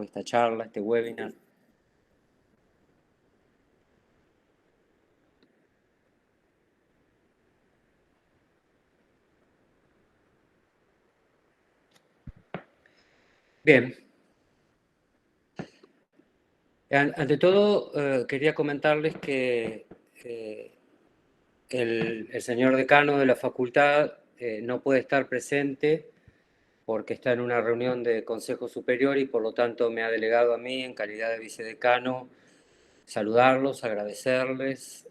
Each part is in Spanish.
esta charla, este webinar. Bien. Ante todo, quería comentarles que el señor decano de la facultad no puede estar presente porque está en una reunión de Consejo Superior y por lo tanto me ha delegado a mí en calidad de vicedecano saludarlos, agradecerles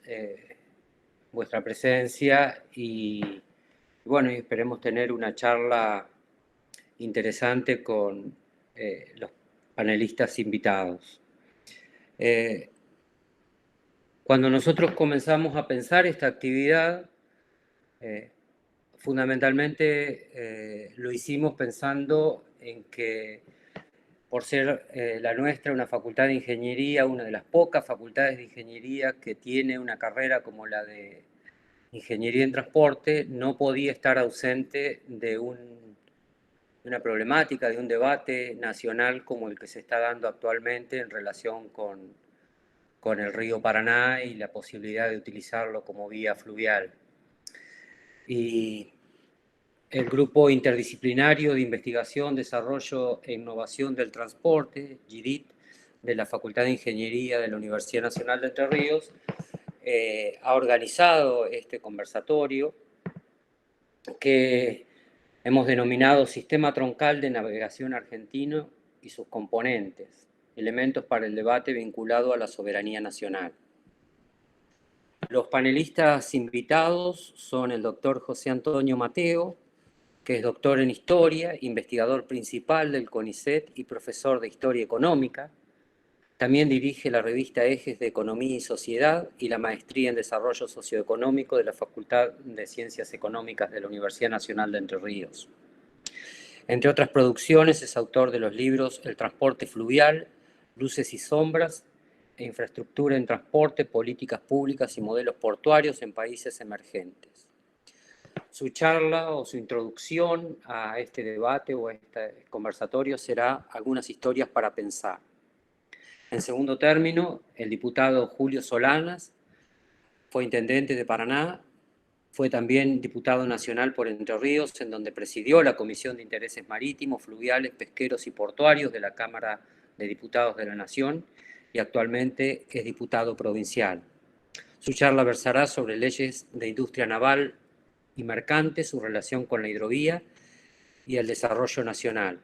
vuestra presencia y bueno, y esperemos tener una charla interesante con los panelistas invitados. Cuando nosotros comenzamos a pensar esta actividad, fundamentalmente lo hicimos pensando en que por ser la nuestra una facultad de ingeniería, una de las pocas facultades de ingeniería que tiene una carrera como la de ingeniería en transporte, no podía estar ausente de una problemática, de un debate nacional como el que se está dando actualmente en relación con el río Paraná y la posibilidad de utilizarlo como vía fluvial. Y el Grupo Interdisciplinario de Investigación, Desarrollo e Innovación del Transporte, GIDIT, de la Facultad de Ingeniería de la Universidad Nacional de Entre Ríos, ha organizado este conversatorio que hemos denominado Sistema Troncal de Navegación Argentino y sus componentes, elementos para el debate vinculado a la soberanía nacional. Los panelistas invitados son el doctor José Antonio Mateo, que es doctor en Historia, investigador principal del CONICET y profesor de Historia Económica. También dirige la revista Ejes de Economía y Sociedad y la maestría en Desarrollo Socioeconómico de la Facultad de Ciencias Económicas de la Universidad Nacional de Entre Ríos. Entre otras producciones, es autor de los libros El transporte fluvial, Luces y sombras, e Infraestructura en transporte, políticas públicas y modelos portuarios en países emergentes. Su charla o su introducción a este debate o a este conversatorio será Algunas historias para pensar. En segundo término, el diputado Julio Solanas fue intendente de Paraná, fue también diputado nacional por Entre Ríos, en donde presidió la Comisión de Intereses Marítimos, Fluviales, Pesqueros y Portuarios de la Cámara de Diputados de la Nación y actualmente es diputado provincial. Su charla versará sobre leyes de industria naval y mercante, su relación con la hidrovía y el desarrollo nacional.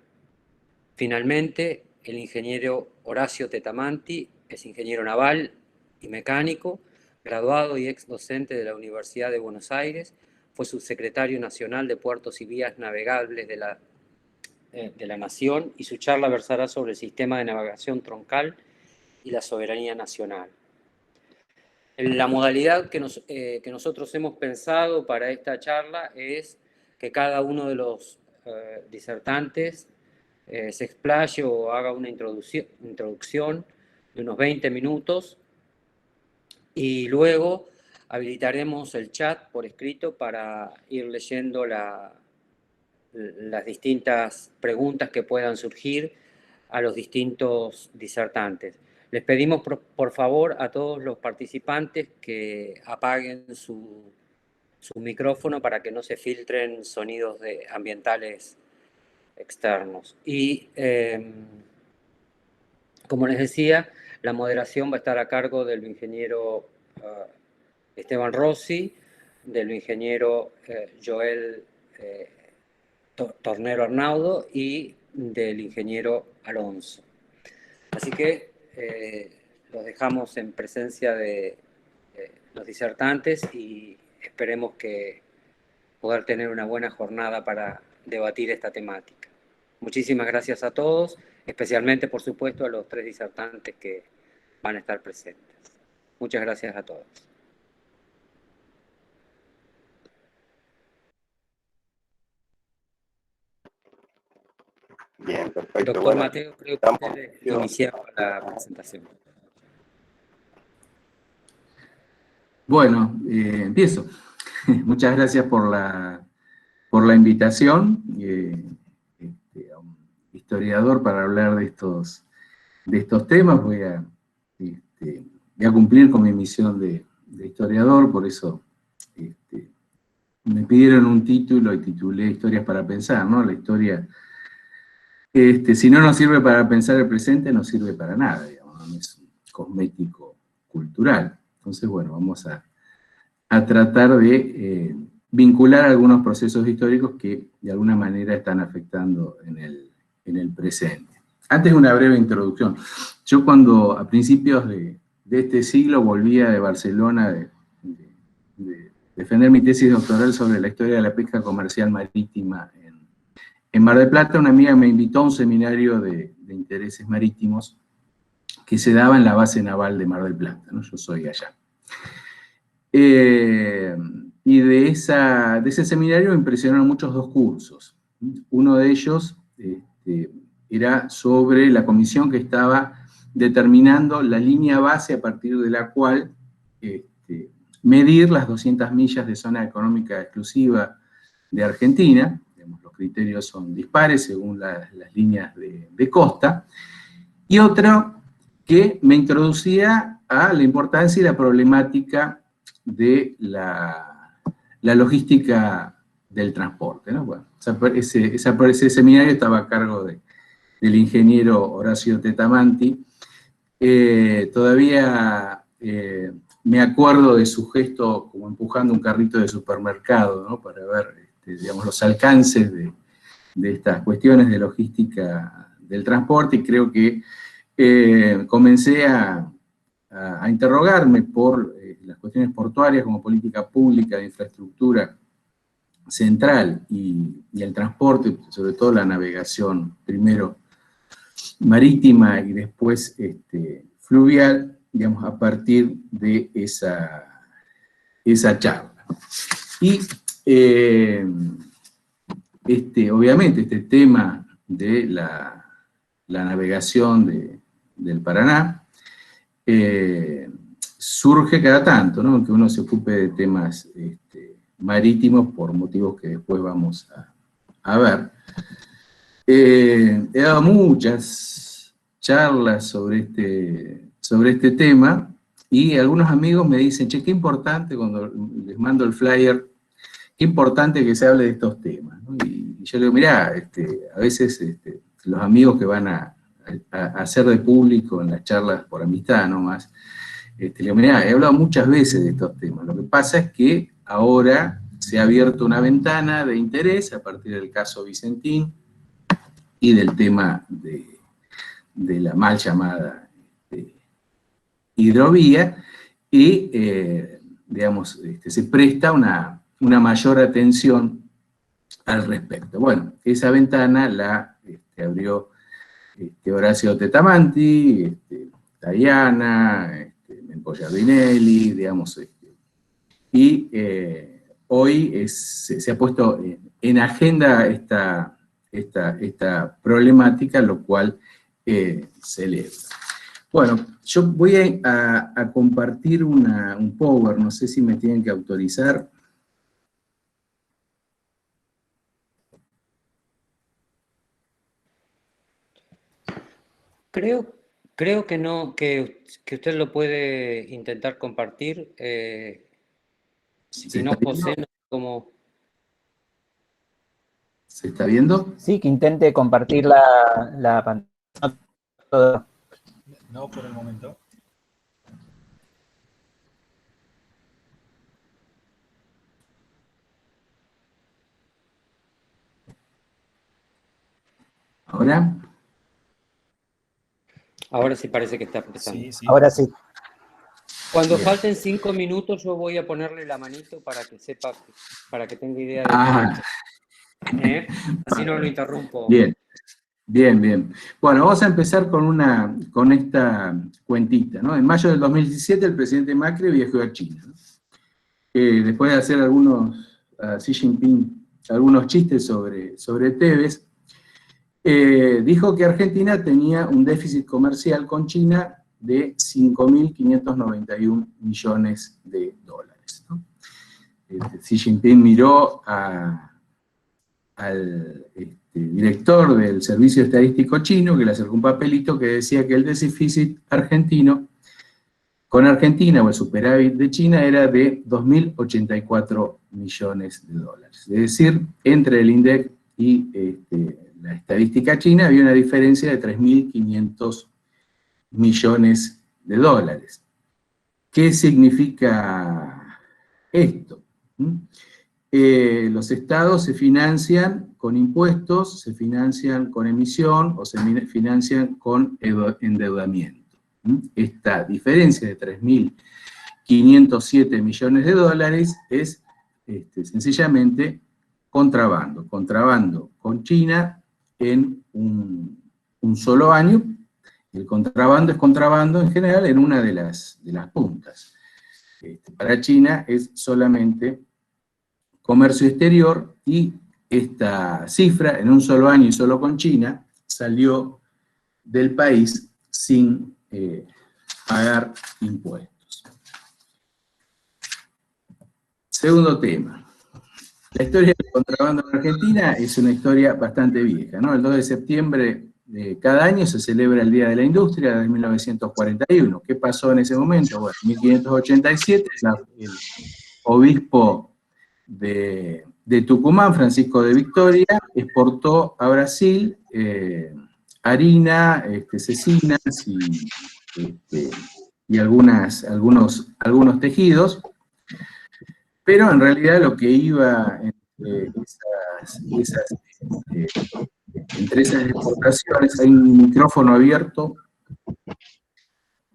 Finalmente, el ingeniero Horacio Tetamanti es ingeniero naval y mecánico, graduado y ex docente de la Universidad de Buenos Aires, fue subsecretario nacional de Puertos y Vías Navegables de la Nación y su charla versará sobre el sistema de navegación troncal y la soberanía nacional. La modalidad que nosotros hemos pensado para esta charla es que cada uno de los disertantes se explaye o haga una introducción de unos 20 minutos y luego habilitaremos el chat por escrito para ir leyendo las distintas preguntas que puedan surgir a los distintos disertantes. Les pedimos por favor a todos los participantes que apaguen su micrófono para que no se filtren sonidos ambientales externos. Y como les decía, la moderación va a estar a cargo del ingeniero Esteban Rossi, del ingeniero Joel Tornero Arnaudo y del ingeniero Alonso. Así que los dejamos en presencia de los disertantes y esperemos que poder tener una buena jornada para debatir esta temática. Muchísimas gracias a todos, especialmente, por supuesto, a los 3 disertantes que van a estar presentes. Muchas gracias a todos. Bien, perfecto. Doctor Bueno, Mateo, creo que usted iniciaba la presentación. Bueno, empiezo. Muchas gracias por la invitación historiador para hablar de estos temas, voy a cumplir con mi misión de historiador, por eso me pidieron un título y titulé Historias para Pensar, ¿no? La historia, si no nos sirve para pensar el presente, no sirve para nada, digamos, no es un cosmético cultural. Entonces, bueno, vamos a tratar de vincular algunos procesos históricos que de alguna manera están afectando en el presente. Antes una breve introducción. Yo cuando a principios de este siglo volvía de Barcelona de defender mi tesis doctoral sobre la historia de la pesca comercial marítima en Mar del Plata, una amiga me invitó a un seminario de intereses marítimos que se daba en la base naval de Mar del Plata, ¿no? Yo soy allá. Y de ese seminario me impresionaron muchos dos cursos. Uno de ellos era sobre la comisión que estaba determinando la línea base a partir de la cual medir las 200 millas de zona económica exclusiva de Argentina. Los criterios son dispares según las líneas de costa. Y otro que me introducía a la importancia y la problemática de la logística del transporte, ¿no? Bueno, ese seminario estaba a cargo del ingeniero Horacio Tetamanti. Todavía me acuerdo de su gesto como empujando un carrito de supermercado, ¿no? Para ver, digamos, los alcances de estas cuestiones de logística del transporte, y creo que comencé a interrogarme por las cuestiones portuarias como política pública de infraestructura central y el transporte, sobre todo la navegación, primero marítima y después fluvial, digamos, a partir de esa charla. Y obviamente este tema de la navegación del Paraná surge cada tanto, ¿no? Que uno se ocupe de temas marítimos por motivos que después vamos a ver. He dado muchas charlas sobre este tema, y algunos amigos me dicen, che, qué importante, cuando les mando el flyer, qué importante que se hable de estos temas, ¿no? Y yo le digo, mirá, a veces los amigos que van a hacer de público en las charlas por amistad nomás, le digo, mirá, he hablado muchas veces de estos temas, lo que pasa es que ahora se ha abierto una ventana de interés a partir del caso Vicentín y del tema de la mal llamada hidrovía, y digamos, se presta una mayor atención al respecto. Bueno, esa ventana la abrió Horacio Tetamanti, Diana, Mempo Giardinelli, digamos, y hoy se ha puesto en agenda esta problemática, lo cual celebra. Bueno, yo voy a compartir un power, no sé si me tienen que autorizar. Creo que no, que usted lo puede intentar compartir. Si no, José, no sé cómo. ¿Se está viendo? Sí, que intente compartir la pantalla. No, por el momento. ¿Ahora? Ahora sí parece que está empezando. Sí, sí. Ahora sí. Cuando falten 5 minutos, yo voy a ponerle la manito para que sepa, para que tenga idea de así no lo interrumpo. Bien, bien, bien. Bueno, vamos a empezar con esta cuentita, ¿no? En mayo del 2017 el presidente Macri viajó a China, ¿no? Después de hacer a Xi Jinping algunos chistes sobre Tevez, dijo que Argentina tenía un déficit comercial con China de 5.591 millones de dólares, ¿no? Xi Jinping miró al director del Servicio Estadístico Chino, que le acercó un papelito que decía que el déficit argentino con Argentina, o el superávit de China, era de 2.084 millones de dólares. Es decir, entre el INDEC y la estadística china había una diferencia de 3.500 millones de dólares. ¿Qué significa esto? Los estados se financian con impuestos, se financian con emisión o se financian con endeudamiento. Esta diferencia de 3.507 millones de dólares es sencillamente contrabando con China en un solo año. El contrabando es contrabando en general en una de las puntas. Para China es solamente comercio exterior, y esta cifra en un solo año y solo con China salió del país sin pagar impuestos. Segundo tema. La historia del contrabando en Argentina es una historia bastante vieja, ¿no? El 2 de septiembre de cada año se celebra el Día de la Industria de 1941. ¿Qué pasó en ese momento? Bueno, en 1587 el obispo de Tucumán, Francisco de Victoria, exportó a Brasil harina, cecinas y algunos tejidos, pero en realidad lo que iba entre esas exportaciones, hay un micrófono abierto,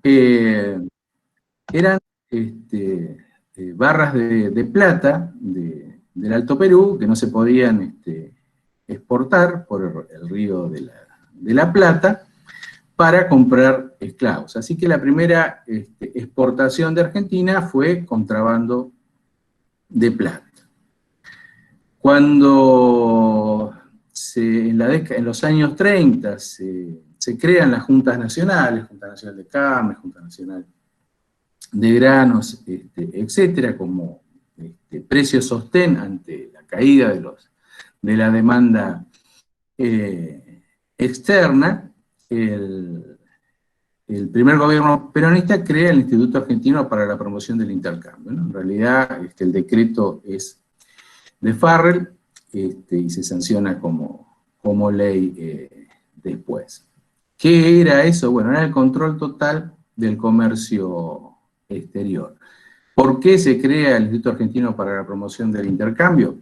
eran barras de plata del Alto Perú, que no se podían exportar por el río de la Plata, para comprar esclavos. Así que la primera exportación de Argentina fue contrabando de plata. Cuando en los años 30 se crean las juntas nacionales, Junta Nacional de Carne, Junta Nacional de Granos, etcétera, como precio sostén ante la caída de la demanda externa, el primer gobierno peronista crea el Instituto Argentino para la Promoción del Intercambio, ¿no? En realidad, el decreto es de Farrell, y se sanciona como ley después. ¿Qué era eso? Bueno, era el control total del comercio exterior. ¿Por qué se crea el Instituto Argentino para la Promoción del Intercambio?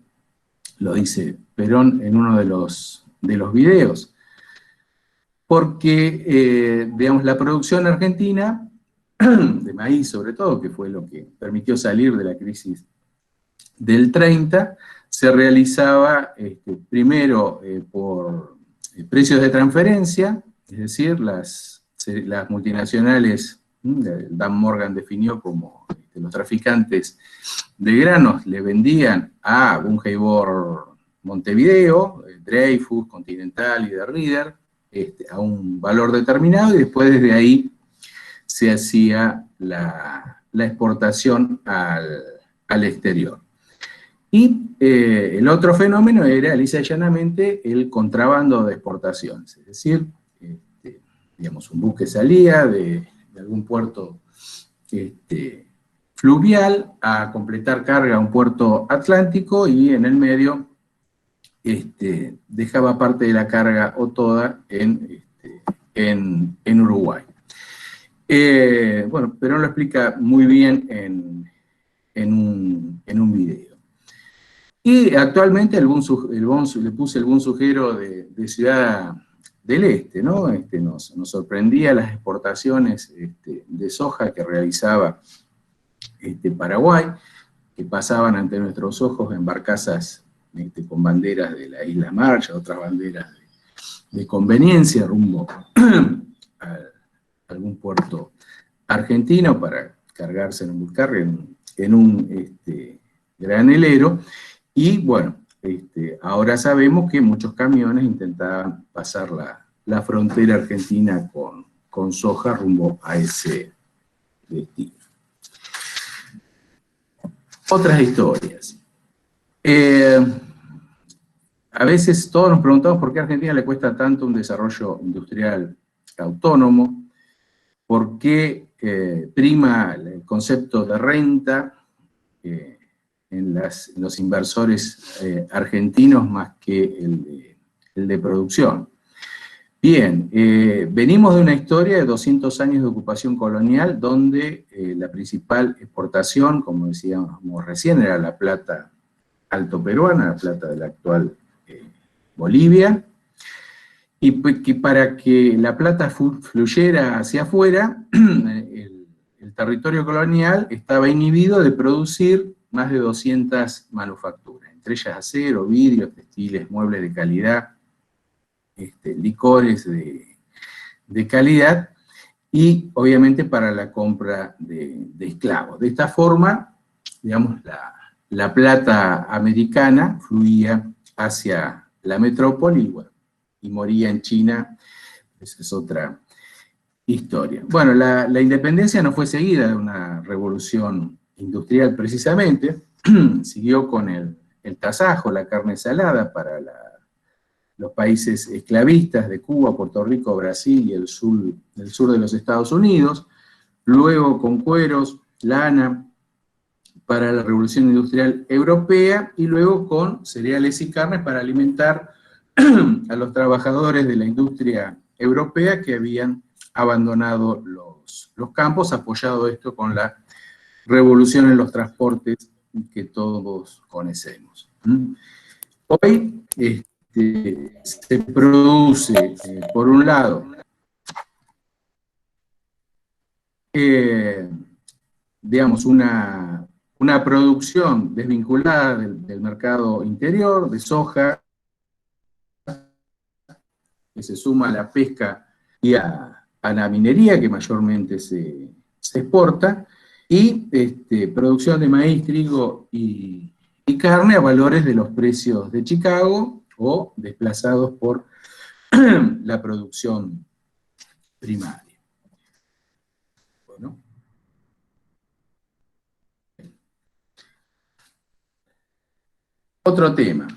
Lo dice Perón en uno de los videos. Porque, digamos, la producción argentina, de maíz sobre todo, que fue lo que permitió salir de la crisis del 30, se realizaba primero por precios de transferencia, es decir, las multinacionales, Dan Morgan definió como los traficantes de granos, le vendían a Bungeibor Montevideo, Dreyfus, Continental y de Reader, a un valor determinado, y después desde ahí se hacía la exportación al exterior. Y el otro fenómeno era, lisa y llanamente, el contrabando de exportaciones, es decir, digamos, un buque salía de algún puerto fluvial a completar carga a un puerto atlántico, y en el medio dejaba parte de la carga o toda en Uruguay. Bueno, Perón lo explica muy bien en un video. Y actualmente le puse el bunsujero de Ciudad del Este, ¿no? Nos sorprendía las exportaciones de soja que realizaba Paraguay, que pasaban ante nuestros ojos en barcazas con banderas de la Isla Marcha, otras banderas de conveniencia rumbo a algún puerto argentino para cargarse en un buscarre, en un granelero. Y bueno, ahora sabemos que muchos camiones intentaban pasar la frontera argentina con soja rumbo a ese destino. Otras historias. A veces todos nos preguntamos por qué a Argentina le cuesta tanto un desarrollo industrial autónomo, por qué prima el concepto de renta en los inversores argentinos más que el de producción. Bien, venimos de una historia de 200 años de ocupación colonial donde la principal exportación, como decíamos recién, era la plata alto peruana, la plata de la actual Bolivia, y que para que la plata fluyera hacia afuera, el territorio colonial estaba inhibido de producir más de 200 manufacturas, entre ellas acero, vidrio, textiles, muebles de calidad, licores de calidad, y obviamente para la compra de esclavos. De esta forma, digamos, la plata americana fluía hacia la metrópoli y moría en China. Esa es otra historia. Bueno, la independencia no fue seguida de una revolución industrial precisamente, siguió con el tasajo, la carne salada para los países esclavistas de Cuba, Puerto Rico, Brasil y el sur de los Estados Unidos, luego con cueros, lana para la revolución industrial europea, y luego con cereales y carnes para alimentar a los trabajadores de la industria europea que habían abandonado los campos, apoyado esto con la revolución en los transportes que todos conocemos. Hoy se produce, por un lado, digamos, una producción desvinculada del mercado interior, de soja, que se suma a la pesca y a la minería, que mayormente se exporta, y producción de maíz, trigo y carne a valores de los precios de Chicago, o desplazados por la producción primaria. Bueno. Otro tema.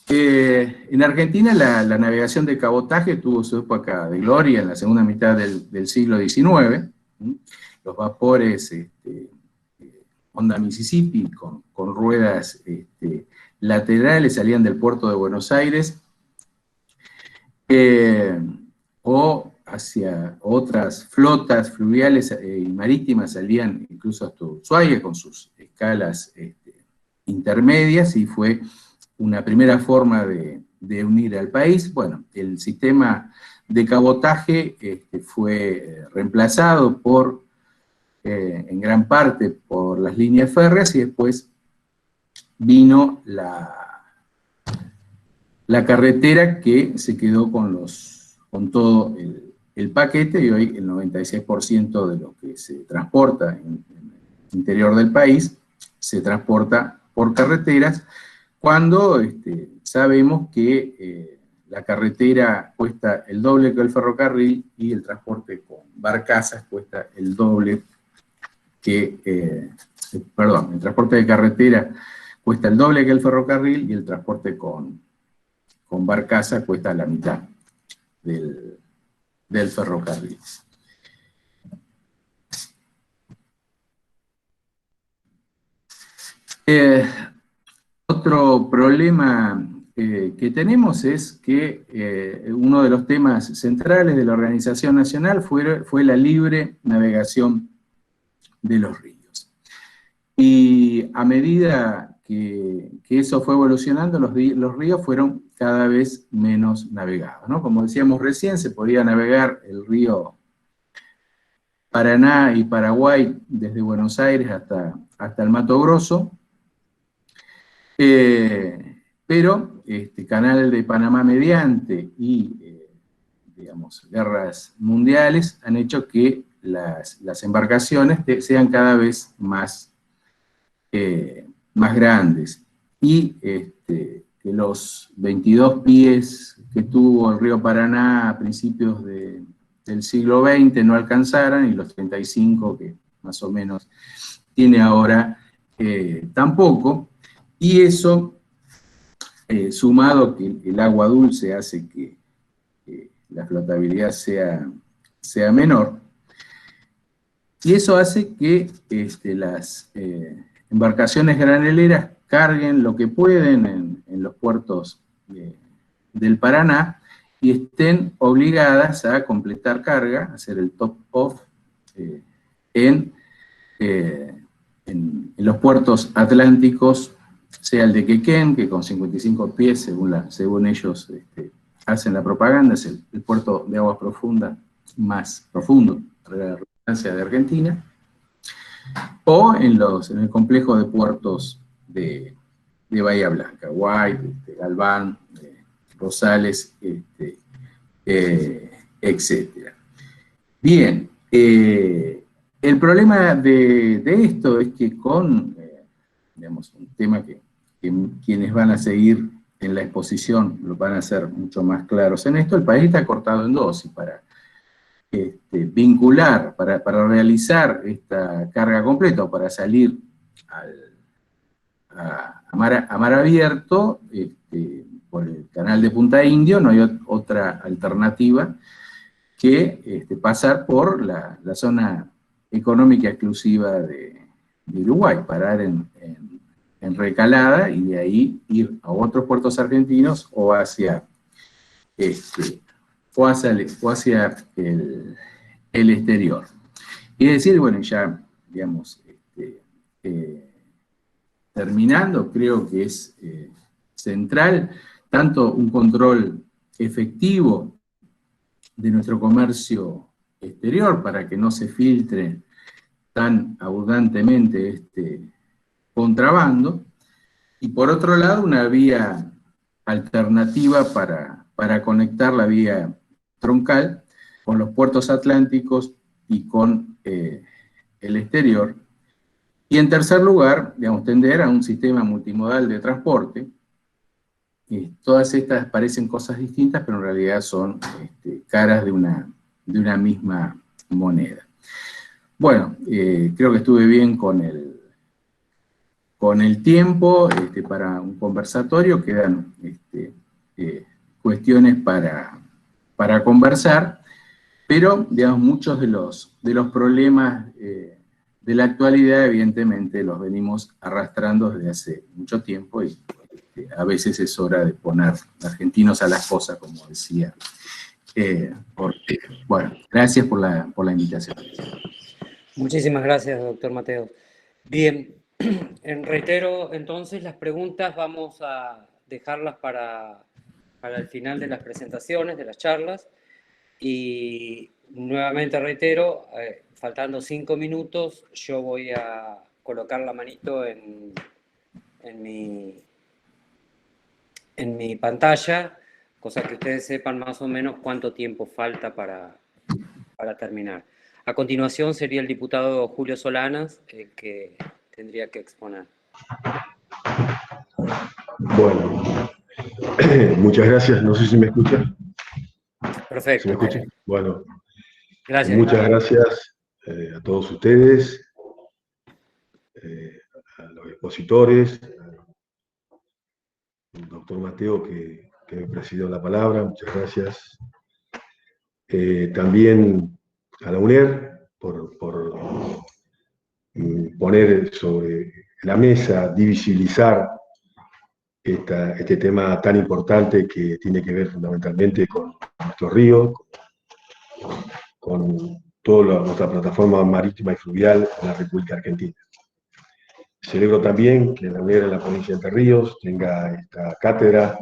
En Argentina la navegación de cabotaje tuvo su época de gloria en la segunda mitad del siglo XIX. Los vapores Honda Mississippi con ruedas laterales salían del puerto de Buenos Aires o hacia otras flotas fluviales y marítimas salían incluso hasta Ushuaia con sus escalas intermedias, y fue una primera forma de unir al país. Bueno, el sistema de cabotaje fue reemplazado en gran parte por las líneas férreas, y después vino la carretera, que se quedó con todo el paquete, y hoy el 96% de lo que se transporta en el interior del país se transporta por carreteras, cuando sabemos que la carretera cuesta el doble que el ferrocarril, y el transporte con barcazas cuesta el doble que, perdón, el transporte de carretera cuesta el doble que el ferrocarril, y el transporte con barcaza cuesta la mitad del ferrocarril. Otro problema que tenemos es que uno de los temas centrales de la Organización Nacional fue la libre navegación de los ríos. Y a medida que eso fue evolucionando, los ríos fueron cada vez menos navegados, ¿no? Como decíamos recién, se podía navegar el río Paraná y Paraguay desde Buenos Aires hasta el Mato Grosso, pero Canal de Panamá mediante y, digamos, guerras mundiales han hecho que las embarcaciones sean cada vez más grandes, y que los 22 pies que tuvo el río Paraná a principios del siglo XX no alcanzaran, y los 35 que más o menos tiene ahora tampoco, y eso sumado que el agua dulce hace que la flotabilidad sea menor, y eso hace que las embarcaciones graneleras carguen lo que pueden en los puertos del Paraná y estén obligadas a completar carga, hacer el top-off en los puertos atlánticos, sea el de Quequén, que con 55 pies, según ellos hacen la propaganda, es el puerto de aguas profundas más profundo, para la redundancia, de Argentina, o en el complejo de puertos de Bahía Blanca, White, Galván, Rosales, etc. Bien, el problema de esto es que digamos, un tema que quienes van a seguir en la exposición lo van a hacer mucho más claros en esto, el país está cortado en dos, y para vincular, para realizar esta carga completa, o para salir a mar abierto, por el canal de Punta Indio, no hay otra alternativa que pasar por la zona económica exclusiva de Uruguay, parar en Recalada, y de ahí ir a otros puertos argentinos o hacia el exterior. Y decir, bueno, ya, digamos, terminando, creo que es central tanto un control efectivo de nuestro comercio exterior para que no se filtre tan abundantemente este contrabando, y por otro lado una vía alternativa para conectar la vía troncal con los puertos atlánticos y con el exterior. Y en tercer lugar, digamos, tender a un sistema multimodal de transporte. Todas estas parecen cosas distintas, pero en realidad son caras de una misma moneda. Bueno, creo que estuve bien con el tiempo para un conversatorio. Quedan cuestiones para conversar, pero digamos, muchos de los problemas de la actualidad, evidentemente, los venimos arrastrando desde hace mucho tiempo, y a veces es hora de poner argentinos a las cosas, como decía. Bueno, gracias por la invitación. Muchísimas gracias, doctor Mateos. Bien, reitero entonces las preguntas, vamos a dejarlas para el final de las presentaciones, de las charlas, y nuevamente reitero, faltando 5 minutos, yo voy a colocar la manito en mi pantalla, cosa que ustedes sepan más o menos cuánto tiempo falta para terminar. A continuación sería el diputado Julio Solanas el que tendría que exponer. Bueno, muchas gracias. No sé si me escuchan. Perfecto. ¿Se me escucha? Bueno, gracias. Muchas gracias a todos ustedes, a los expositores, al doctor Mateo que me presidió la palabra, muchas gracias. También a la UNER por poner sobre la mesa, divisibilizar este tema tan importante que tiene que ver fundamentalmente con nuestro río, con toda nuestra plataforma marítima y fluvial en la República Argentina. Celebro también que la UNER en la provincia de Entre Ríos tenga esta cátedra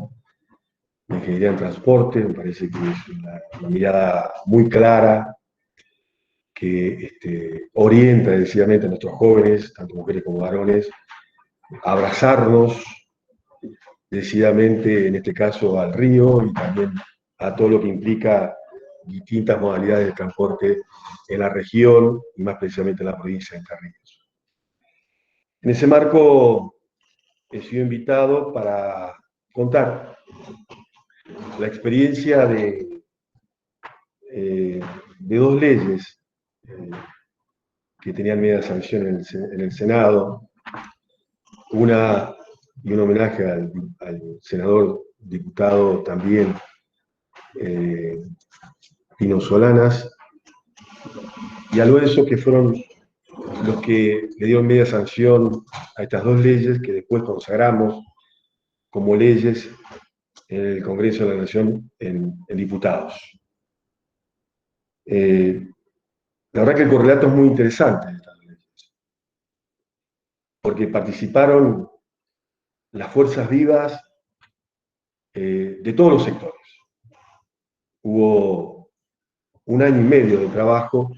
de ingeniería en transporte. Me parece que es una mirada muy clara que orienta decididamente a nuestros jóvenes, tanto mujeres como varones, a abrazarnos decididamente, en este caso, al río, y también a todo lo que implica distintas modalidades de transporte en la región, y más precisamente en la provincia de Entre Ríos. En ese marco, he sido invitado para contar la experiencia de dos leyes que tenían media sanción en el Senado. Una y un homenaje al senador diputado también Pino Solanas, y a Lorenzo, que fueron los que le dieron media sanción a estas dos leyes que después consagramos como leyes en el Congreso de la Nación en diputados. La verdad que el correlato es muy interesante de estas leyes, porque participaron las fuerzas vivas de todos los sectores. Hubo un año y medio de trabajo,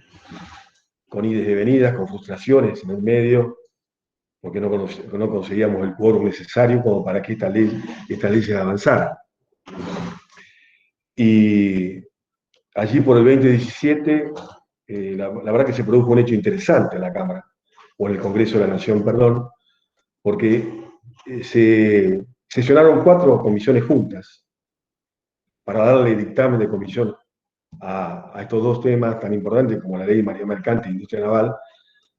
con ides y venidas, con frustraciones en el medio, porque no conseguíamos el quórum necesario como para que estas leyes avanzaran. Y allí por el 2017, la verdad que se produjo un hecho interesante en la Cámara, o en el Congreso de la Nación, perdón, porque se sesionaron 4 comisiones juntas para darle dictamen de comisión a estos dos temas tan importantes como la ley de Marina Mercante e Industria Naval,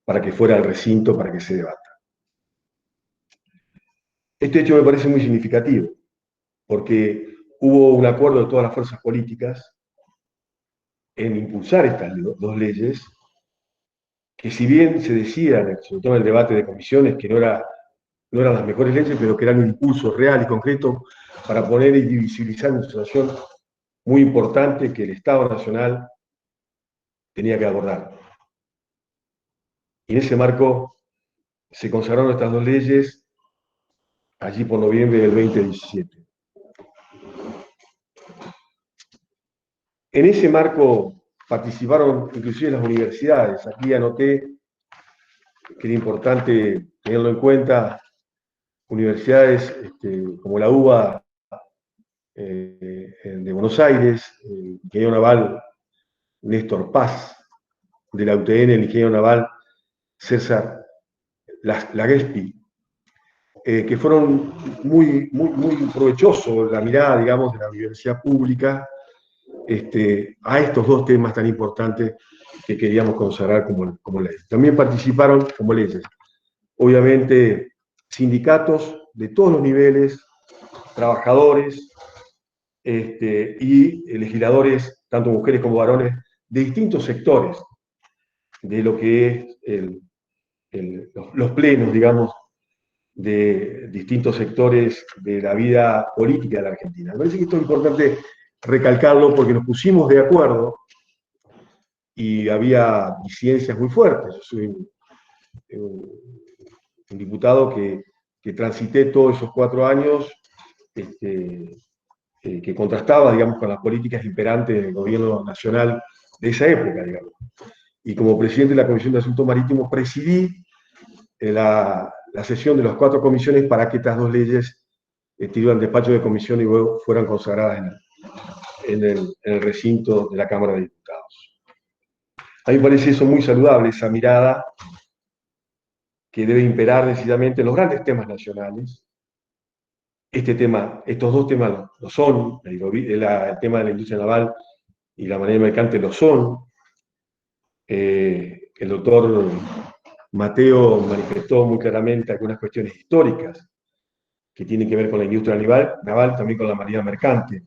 para que fuera al recinto para que se debata. Este hecho me parece muy significativo, porque hubo un acuerdo de todas las fuerzas políticas en impulsar estas dos leyes, que si bien se decía, sobre todo en el debate de comisiones, que no eran las mejores leyes, pero que eran un impulso real y concreto para poner y visibilizar una situación muy importante que el Estado Nacional tenía que abordar. Y en ese marco se consagraron estas dos leyes allí por noviembre del 2017. En ese marco participaron inclusive las universidades. Aquí anoté que era importante tenerlo en cuenta, universidades como la UBA de Buenos Aires, el ingeniero naval Néstor Paz, de la UTN, el ingeniero naval César Laguespi, que fueron muy provechosos la mirada, digamos, de la universidad pública a estos dos temas tan importantes que queríamos consagrar como ley. También participaron como leyes, obviamente, sindicatos de todos los niveles, trabajadores y legisladores, tanto mujeres como varones, de distintos sectores de lo que es los plenos, digamos, de distintos sectores de la vida política de la Argentina. Me parece que esto es importante recalcarlo porque nos pusimos de acuerdo y había disidencias muy fuertes. Yo soy un diputado que transité todos esos 4 años, que contrastaba, digamos, con las políticas imperantes del gobierno nacional de esa época, digamos. Y como presidente de la Comisión de Asuntos Marítimos presidí la sesión de las 4 comisiones para que estas dos leyes tuvieran despacho de comisión y luego fueran consagradas en el recinto de la Cámara de Diputados. A mí me parece eso muy saludable, esa mirada que debe imperar decididamente en los grandes temas nacionales. Estos dos temas lo son, el tema de la industria naval y la marina mercante lo son. El doctor Mateo manifestó muy claramente algunas cuestiones históricas que tienen que ver con la industria naval, también con la marina mercante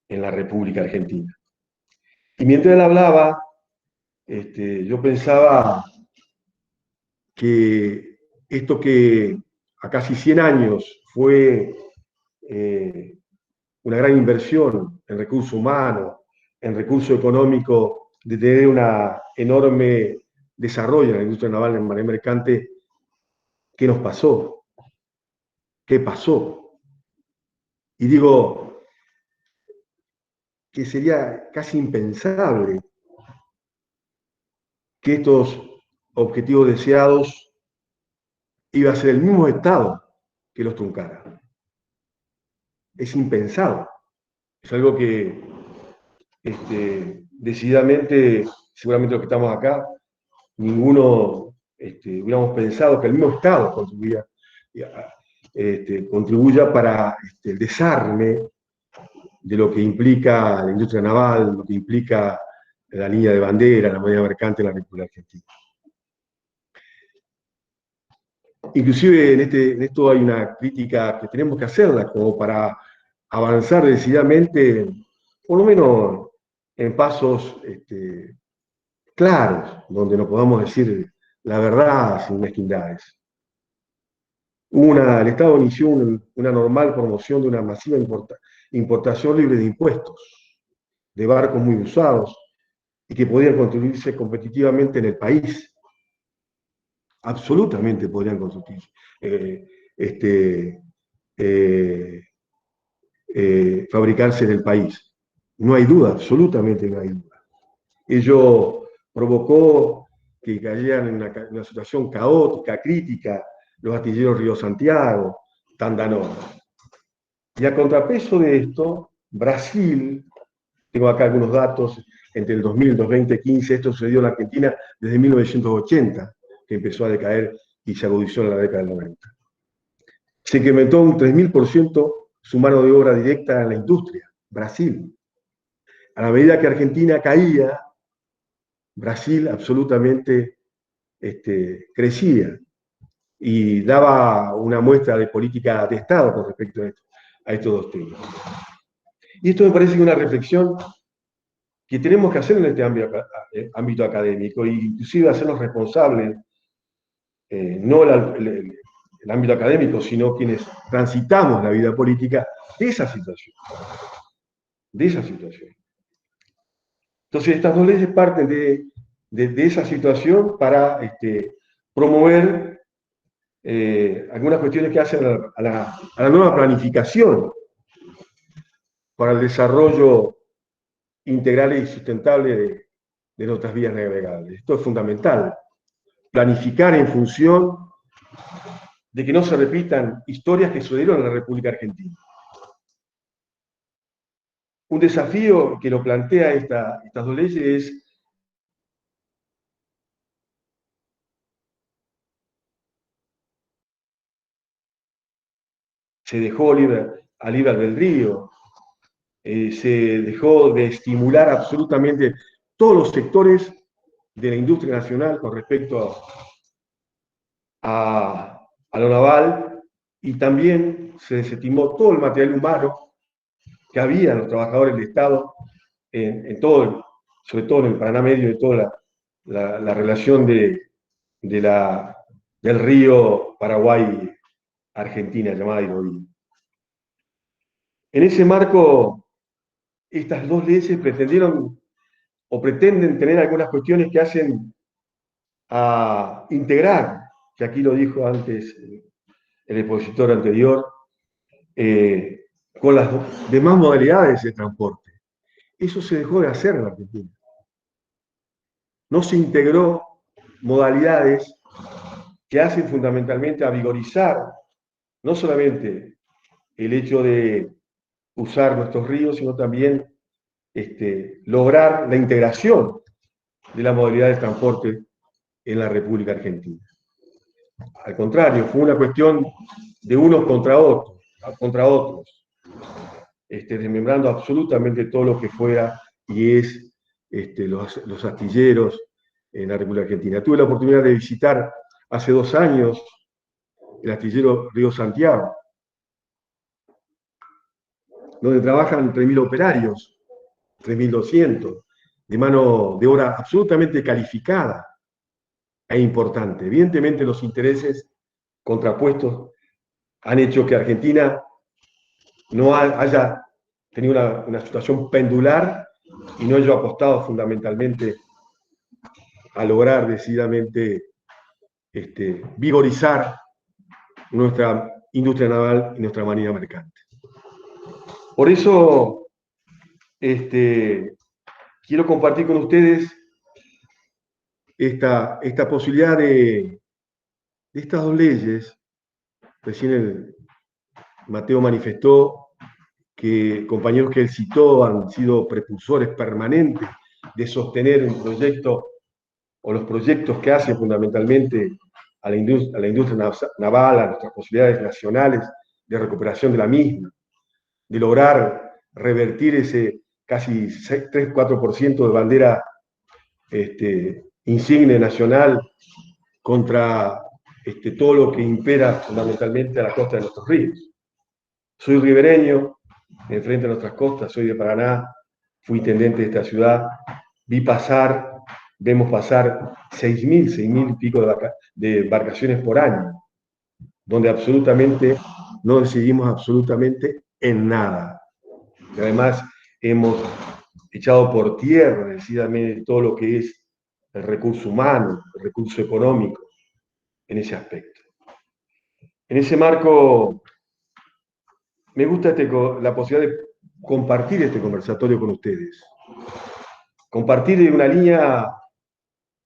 en la República Argentina. Y mientras él hablaba, yo pensaba que esto que a casi 100 años fue una gran inversión en recursos humanos, en recursos económicos, de tener un enorme desarrollo en la industria naval, en marina mercante, ¿qué nos pasó? ¿Qué pasó? Y digo que sería casi impensable que estos objetivos deseados iba a ser el mismo Estado que los truncara. Es impensado. Es algo que decididamente, seguramente los que estamos acá, ninguno hubiéramos pensado que el mismo Estado contribuya para el desarme de lo que implica la industria naval, lo que implica la línea de bandera, la marina mercante en la República Argentina. inclusive en esto hay una crítica que tenemos que hacerla como para avanzar decididamente, por lo menos en pasos claros, donde nos podamos decir la verdad sin mezquindades. El Estado inició una normal promoción de una masiva importación libre de impuestos, de barcos muy usados y que podían construirse competitivamente en el país. Absolutamente podrían construirse. Fabricarse en el país. No hay duda, absolutamente no hay duda. Ello provocó que cayeran en una situación caótica, crítica, los astilleros Río Santiago, Tandanora. Y a contrapeso de esto, Brasil, tengo acá algunos datos, entre el 2000 y el 2015, esto sucedió en la Argentina desde 1980, que empezó a decaer y se agudizó en la década del 90. Se incrementó un 3000% su mano de obra directa en la industria, Brasil. A la medida que Argentina caía, Brasil absolutamente crecía y daba una muestra de política de Estado con respecto a estos dos temas. Y esto me parece que es una reflexión que tenemos que hacer en este ámbito académico, e inclusive hacernos responsables, no el ámbito académico, sino quienes transitamos la vida política de esa situación. De esa situación. Entonces, estas dos leyes parten de esa situación para promover algunas cuestiones que hacen a la nueva planificación para el desarrollo integral y sustentable de nuestras vías navegables. Esto es fundamental. Planificar en función de que no se repitan historias que sucedieron en la República Argentina. Un desafío que lo plantea estas dos leyes es se dejó a libre albedrío, se dejó de estimular absolutamente todos los sectores de la industria nacional con respecto a lo naval, y también se desestimó todo el material humano que había en los trabajadores del Estado, sobre todo en el Paraná Medio, de toda la relación del río Paraguay-Argentina, llamada Iroí. En ese marco, estas dos leyes pretendieron o pretenden tener algunas cuestiones que hacen a integrar, que aquí lo dijo antes el expositor anterior, con las demás modalidades de transporte. Eso se dejó de hacer en la Argentina. No se integró modalidades que hacen fundamentalmente a vigorizar no solamente el hecho de usar nuestros ríos, sino también lograr la integración de la modalidad de transporte en la República Argentina. Al contrario, fue una cuestión de unos contra otros, desmembrando absolutamente todo lo que fuera y es los astilleros en la República Argentina. Tuve la oportunidad de visitar hace 2 años el astillero Río Santiago, donde trabajan 3.000 operarios, 3.200, de mano de obra absolutamente calificada e importante. Evidentemente los intereses contrapuestos han hecho que Argentina no haya tenido una situación pendular y no haya apostado fundamentalmente a lograr decididamente vigorizar nuestra industria naval y nuestra marina mercante. Por eso quiero compartir con ustedes esta posibilidad de estas dos leyes. Recién Mateo manifestó que compañeros que él citó han sido precursores permanentes de sostener un proyecto o los proyectos que hacen fundamentalmente a la industria naval, a nuestras posibilidades nacionales de recuperación de la misma, de lograr revertir ese casi 3-4% de bandera insigne nacional contra todo lo que impera fundamentalmente a la costa de nuestros ríos. Soy ribereño, enfrente a nuestras costas, soy de Paraná, fui intendente de esta ciudad, vemos pasar 6.000 y pico de embarcaciones por año, donde absolutamente no decidimos absolutamente en nada. Y además hemos echado por tierra decididamente todo lo que es el recurso humano, el recurso económico, en ese aspecto. En ese marco, me gusta la posibilidad de compartir este conversatorio con ustedes. Compartir una línea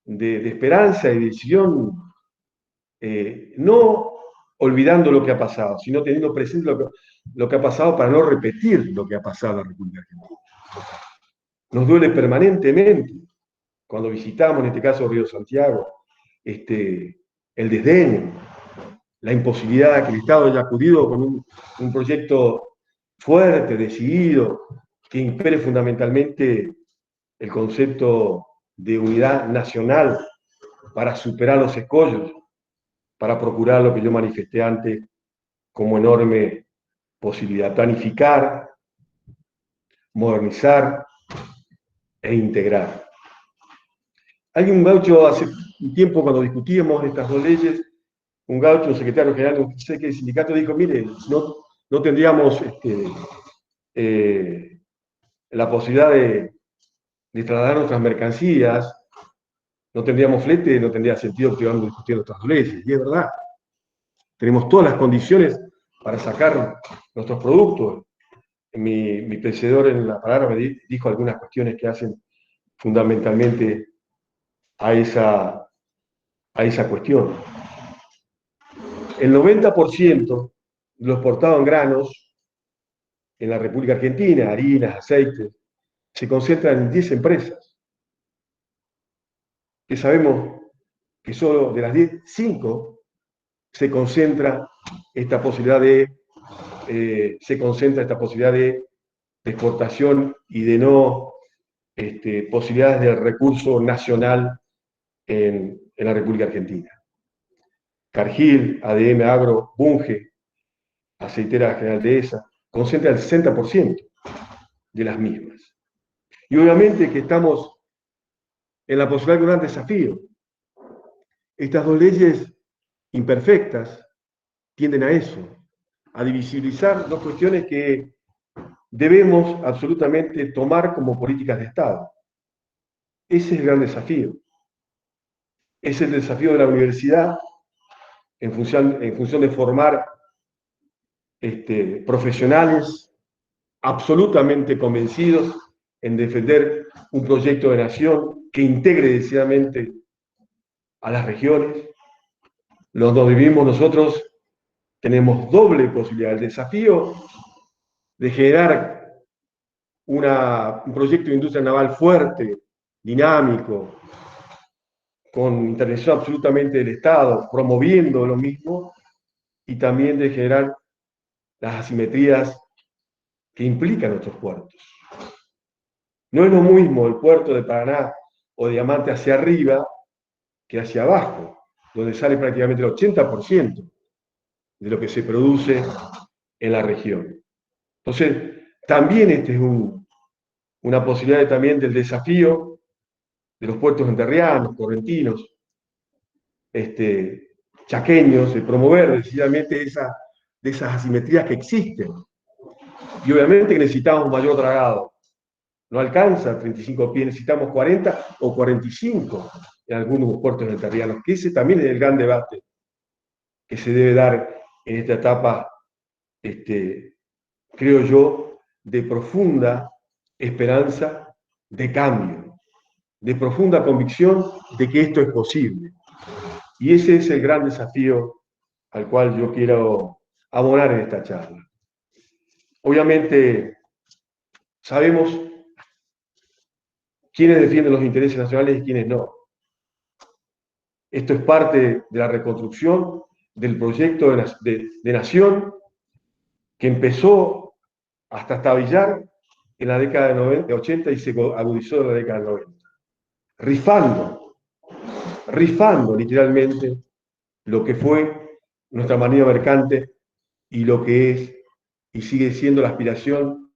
de esperanza y de decisión, no olvidando lo que ha pasado, sino teniendo presente lo que ha pasado para no repetir lo que ha pasado en la República Argentina. Nos duele permanentemente cuando visitamos, en este caso Río Santiago, el desdén, la imposibilidad de que el Estado haya acudido con un proyecto fuerte, decidido, que impere fundamentalmente el concepto de unidad nacional para superar los escollos, para procurar lo que yo manifesté antes como enorme posibilidad, planificar, modernizar e integrar. Hay un gaucho hace un tiempo cuando discutíamos estas dos leyes, un gaucho, un secretario general de un sindicato, dijo, mire, no tendríamos la posibilidad de trasladar nuestras mercancías, no tendríamos flete, no tendría sentido que vamos a discutir nuestras leyes. Y es verdad, tenemos todas las condiciones para sacar nuestros productos. Mi precededor en la palabra me dijo algunas cuestiones que hacen fundamentalmente a esa cuestión. El 90% de lo exportado en granos en la República Argentina, harinas, aceites, se concentran en 10 empresas. Que sabemos que solo de las 10, 5 se concentra esta posibilidad de exportación y de no posibilidades de recurso nacional en la República Argentina. Cargill, ADM Agro, Bunge, Aceitera General Dehesa, concentra el 60% de las mismas. Y obviamente que estamos en la posibilidad de un gran desafío. Estas dos leyes imperfectas tienden a eso, a divisibilizar dos cuestiones que debemos absolutamente tomar como políticas de Estado. Ese es el gran desafío. Es el desafío de la universidad en función de formar profesionales absolutamente convencidos en defender un proyecto de nación que integre decididamente a las regiones. Donde vivimos nosotros tenemos doble posibilidad. El desafío de generar un proyecto de industria naval fuerte, dinámico, con intervención absolutamente del Estado, promoviendo lo mismo, y también de generar las asimetrías que implican nuestros puertos. No es lo mismo el puerto de Paraná o de Diamante hacia arriba que hacia abajo, donde sale prácticamente el 80% de lo que se produce en la región. Entonces, también es una posibilidad también del desafío de los puertos entrerrianos, correntinos, chaqueños, de promover decididamente de esas asimetrías que existen. Y obviamente que necesitamos mayor dragado. No alcanza 35 pies, necesitamos 40 o 45 en algunos puertos entrerrianos, que ese también es el gran debate que se debe dar en esta etapa, creo yo, de profunda esperanza de cambio, de profunda convicción de que esto es posible. Y ese es el gran desafío al cual yo quiero abonar en esta charla. Obviamente, sabemos quiénes defienden los intereses nacionales y quiénes no. Esto es parte de la reconstrucción del proyecto de nación que empezó hasta estabillar en la década de 80 y se agudizó en la década de 90. Rifando literalmente lo que fue nuestra manera mercante y lo que es y sigue siendo la aspiración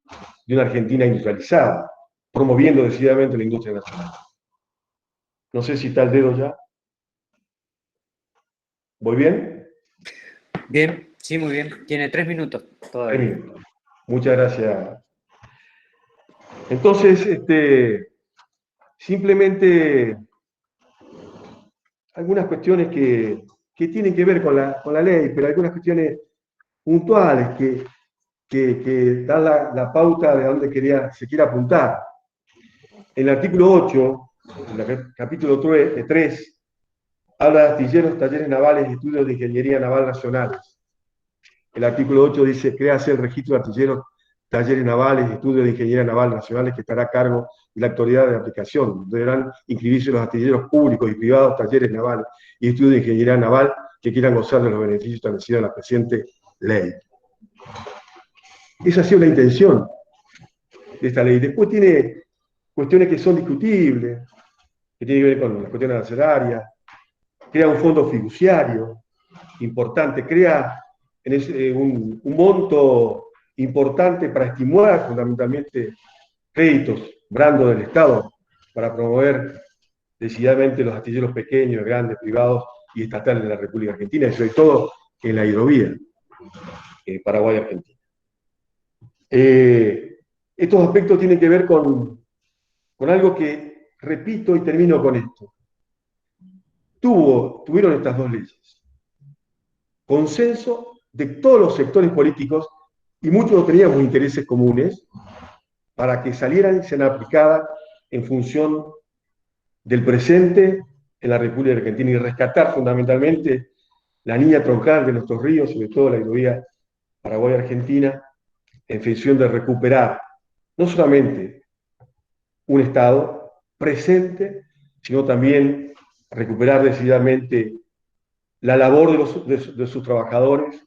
de una Argentina industrializada, promoviendo decididamente la industria nacional. No sé si está el dedo ya. ¿Voy bien? Bien, sí, muy bien. Tiene 3 minutos 3 todavía. minutos. Muchas gracias. Entonces, simplemente algunas cuestiones que tienen que ver con la ley, pero algunas cuestiones puntuales que dan la pauta de a dónde se quiere apuntar. En el artículo 8, en el capítulo 3, habla de astilleros, talleres navales y estudios de ingeniería naval nacionales. El artículo 8 dice, créase el registro de astilleros, talleres navales y estudios de ingeniería naval nacionales que estará a cargo de la autoridad de aplicación. Deberán inscribirse los astilleros públicos y privados, talleres navales y estudios de ingeniería naval que quieran gozar de los beneficios establecidos en la presente ley. Esa ha sido la intención de esta ley. Después tiene cuestiones que son discutibles, que tienen que ver con las cuestiones arancelarias, crea un fondo fiduciario importante, crea un monto importante para estimular fundamentalmente créditos, brando del Estado, para promover decididamente los astilleros pequeños, grandes, privados y estatales de la República Argentina, y sobre todo en la hidrovía Paraguay-Argentina. Estos aspectos tienen que ver con algo que, repito y termino con esto. Tuvieron estas dos leyes. Consenso de todos los sectores políticos, y muchos teníamos intereses comunes, para que salieran y sean aplicadas en función del presente en la República Argentina y rescatar fundamentalmente la línea troncal de nuestros ríos, sobre todo la hidrovía Paraguay-Argentina, en función de recuperar no solamente un Estado presente, sino también recuperar decididamente la labor de sus trabajadores,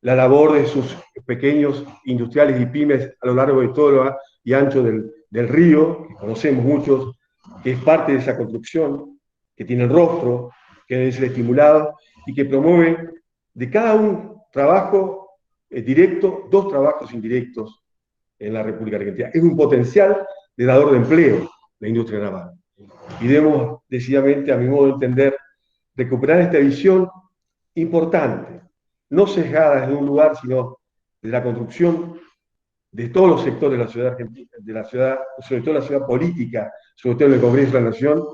la labor de sus pequeños industriales y pymes a lo largo de todo lo y ancho del río, que conocemos muchos, que es parte de esa construcción, que tiene el rostro, que debe ser estimulado y que promueve de cada un trabajo directo, 2 trabajos indirectos en la República Argentina. Es un potencial de dador de empleo la industria naval. Y debemos, decididamente, a mi modo de entender, recuperar esta visión importante, no sesgada desde un lugar, sino de la construcción de todos los sectores de la ciudad argentina, de la ciudad, sobre todo la ciudad política, sobre todo en el Congreso de la Nación,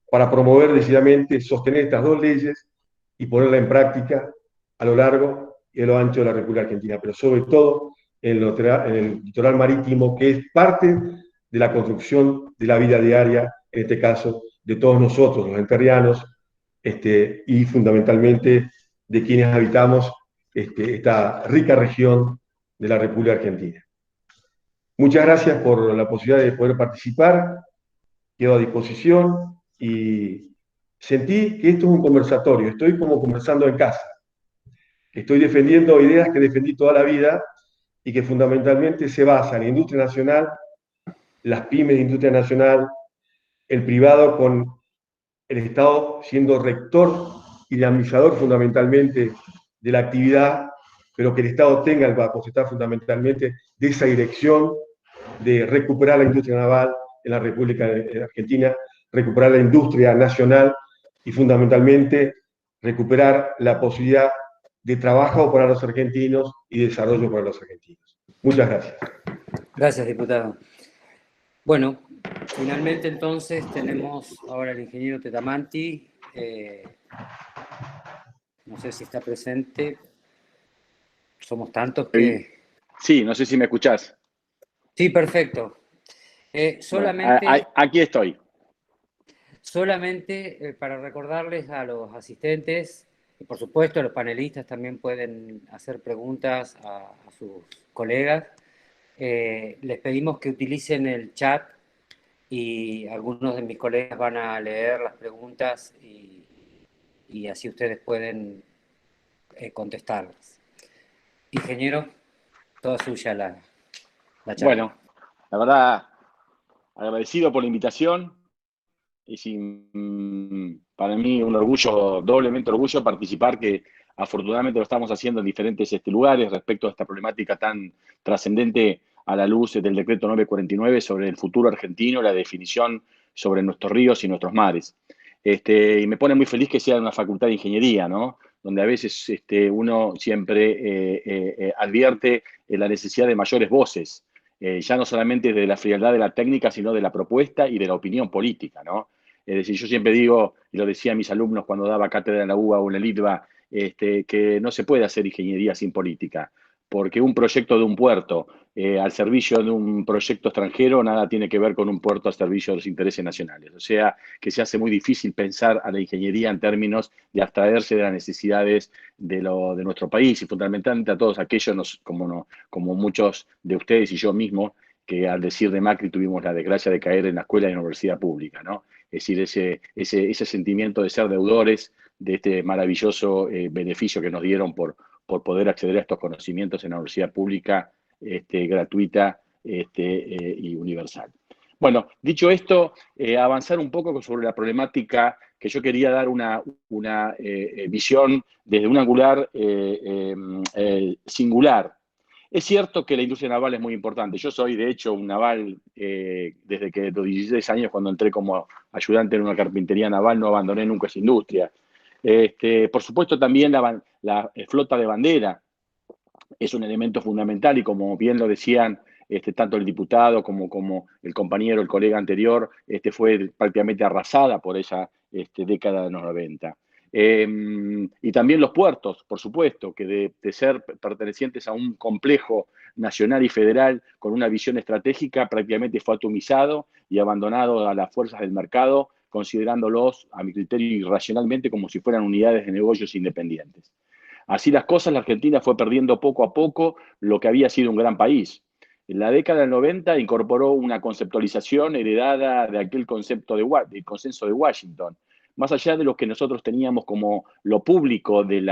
para promover decididamente, sostener estas 2 leyes y ponerla en práctica a lo largo y a lo ancho de la República Argentina, pero sobre todo en el litoral marítimo, que es parte de la construcción de la vida diaria, en este caso, de todos nosotros, los entrerrianos, y fundamentalmente de quienes habitamos esta rica región de la República Argentina. Muchas gracias por la posibilidad de poder participar, quedo a disposición y sentí que esto es un conversatorio, estoy como conversando en casa, estoy defendiendo ideas que defendí toda la vida y que fundamentalmente se basan en la industria nacional, las pymes de industria nacional, el privado con el Estado siendo rector y dinamizador fundamentalmente de la actividad, pero que el Estado tenga el potestad fundamentalmente de esa dirección de recuperar la industria naval en la República Argentina, recuperar la industria nacional y fundamentalmente recuperar la posibilidad de trabajo para los argentinos y desarrollo para los argentinos. Muchas gracias. Gracias, diputado. Bueno, finalmente entonces tenemos ahora al ingeniero Tetamanti. No sé si está presente. Somos tantos que... Sí, no sé si me escuchás. Sí, perfecto. Solamente... Bueno, aquí estoy. Solamente para recordarles a los asistentes, y por supuesto a los panelistas también pueden hacer preguntas a sus colegas, les pedimos que utilicen el chat y algunos de mis colegas van a leer las preguntas y así ustedes pueden contestarlas. Ingeniero, toda suya la charla. Bueno, la verdad, agradecido por la invitación. para mí un orgullo, doblemente orgullo participar, que afortunadamente lo estamos haciendo en diferentes lugares respecto a esta problemática tan trascendente a la luz del decreto 949 sobre el futuro argentino, la definición sobre nuestros ríos y nuestros mares. Y me pone muy feliz que sea una facultad de ingeniería, ¿no? Donde a veces uno siempre advierte la necesidad de mayores voces, ya no solamente de la frialdad de la técnica, sino de la propuesta y de la opinión política, ¿no? Es decir, yo siempre digo, y lo decía a mis alumnos cuando daba cátedra en la UBA o en la LITVA, que no se puede hacer ingeniería sin política, porque un proyecto de un puerto al servicio de un proyecto extranjero nada tiene que ver con un puerto al servicio de los intereses nacionales. O sea, que se hace muy difícil pensar a la ingeniería en términos de abstraerse de las necesidades de nuestro país y fundamentalmente a todos aquellos, como muchos de ustedes y yo mismo, que al decir de Macri tuvimos la desgracia de caer en la escuela y en la universidad pública, ¿no? Es decir, ese sentimiento de ser deudores de este maravilloso beneficio que nos dieron por poder acceder a estos conocimientos en la universidad pública gratuita y universal. Bueno, dicho esto, avanzar un poco sobre la problemática que yo quería dar una visión desde un angular singular. Es cierto que la industria naval es muy importante. Yo soy, de hecho, un naval desde que los 16 años, cuando entré como ayudante en una carpintería naval, no abandoné nunca esa industria. Por supuesto, también la flota de bandera es un elemento fundamental y como bien lo decían tanto el diputado como el compañero, el colega anterior, fue prácticamente arrasada por esa década de los 90. Y también los puertos, por supuesto, que de ser pertenecientes a un complejo nacional y federal con una visión estratégica, prácticamente fue atomizado y abandonado a las fuerzas del mercado, considerándolos, a mi criterio, irracionalmente como si fueran unidades de negocios independientes. Así las cosas, la Argentina fue perdiendo poco a poco lo que había sido un gran país. En la década del 90 incorporó una conceptualización heredada de aquel concepto del consenso de Washington. Más allá de lo que nosotros teníamos como lo público del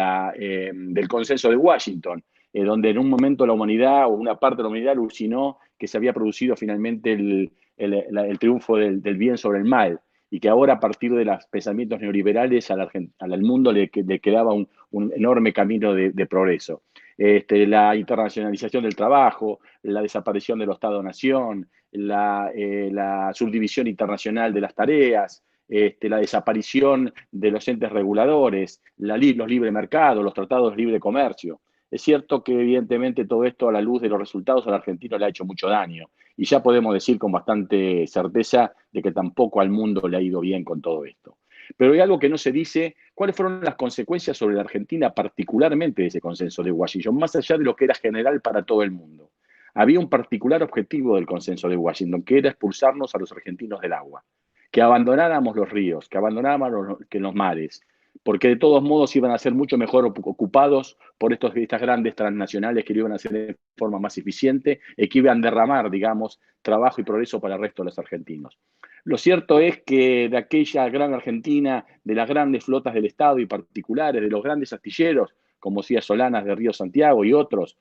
consenso de Washington, donde en un momento la humanidad o una parte de la humanidad alucinó que se había producido finalmente el triunfo del bien sobre el mal, y que ahora a partir de los pensamientos neoliberales al mundo le quedaba un enorme camino de progreso. La internacionalización del trabajo, la desaparición del Estado-Nación, la subdivisión internacional de las tareas, la desaparición de los entes reguladores, los libre mercados, los tratados de libre comercio. Es cierto que evidentemente todo esto a la luz de los resultados al argentino le ha hecho mucho daño y ya podemos decir con bastante certeza de que tampoco al mundo le ha ido bien con todo esto. Pero hay algo que no se dice, ¿cuáles fueron las consecuencias sobre la Argentina particularmente de ese consenso de Washington, más allá de lo que era general para todo el mundo? Había un particular objetivo del consenso de Washington, que era expulsarnos a los argentinos del agua, que abandonáramos los ríos, que abandonáramos los mares, porque de todos modos iban a ser mucho mejor ocupados por estas grandes transnacionales que lo iban a hacer de forma más eficiente y que iban a derramar, digamos, trabajo y progreso para el resto de los argentinos. Lo cierto es que de aquella gran Argentina, de las grandes flotas del Estado y particulares, de los grandes astilleros, como decía Solanas de Río Santiago y otros,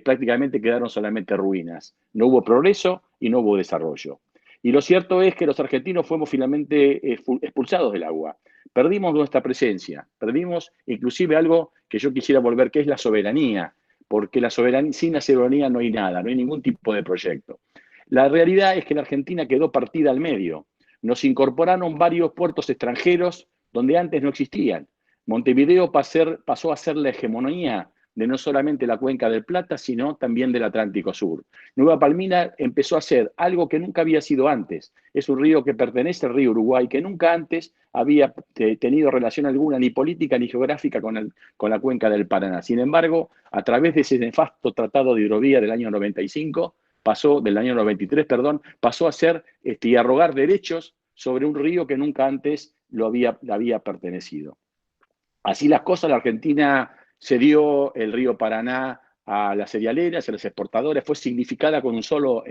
prácticamente quedaron solamente ruinas. No hubo progreso y no hubo desarrollo. Y lo cierto es que los argentinos fuimos finalmente expulsados del agua. Perdimos nuestra presencia, perdimos inclusive algo que yo quisiera volver, que es la soberanía, porque sin la soberanía no hay nada, no hay ningún tipo de proyecto. La realidad es que la Argentina quedó partida al medio. Nos incorporaron varios puertos extranjeros donde antes no existían. Montevideo pasó a ser la hegemonía de no solamente la cuenca del Plata, sino también del Atlántico Sur. Nueva Palmira empezó a ser algo que nunca había sido antes. Es un río que pertenece al río Uruguay, que nunca antes había tenido relación alguna, ni política ni geográfica, con la cuenca del Paraná. Sin embargo, a través de ese nefasto tratado de hidrovía del año 95, del año 93, pasó a ser y a rogar derechos sobre un río que nunca antes le había pertenecido. Así las cosas, la Argentina cedió el río Paraná a las cerealeras, a los exportadores, fue significada con un solo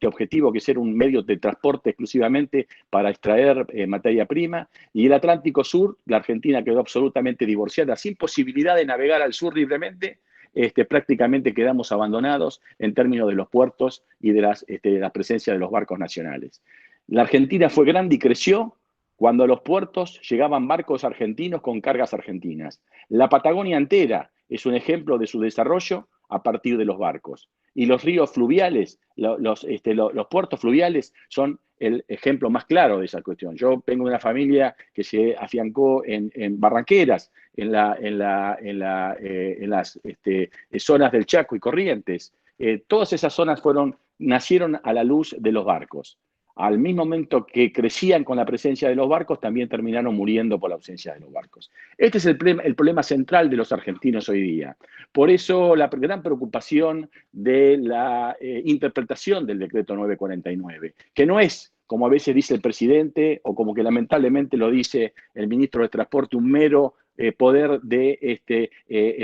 objetivo, que es ser un medio de transporte exclusivamente para extraer materia prima, y el Atlántico Sur, la Argentina quedó absolutamente divorciada, sin posibilidad de navegar al sur libremente. Prácticamente quedamos abandonados en términos de los puertos y de la presencia de los barcos nacionales. La Argentina fue grande y creció cuando a los puertos llegaban barcos argentinos con cargas argentinas. La Patagonia entera es un ejemplo de su desarrollo a partir de los barcos. Y los ríos fluviales, los puertos fluviales son el ejemplo más claro de esa cuestión. Yo vengo de una familia que se afiancó en Barranqueras, en las zonas del Chaco y Corrientes. Todas esas zonas nacieron a la luz de los barcos. Al mismo momento que crecían con la presencia de los barcos, también terminaron muriendo por la ausencia de los barcos. Este es el problema central de los argentinos hoy día. Por eso la gran preocupación de la interpretación del decreto 949, que no es, como a veces dice el presidente, o como que lamentablemente lo dice el ministro de Transporte, un mero poder de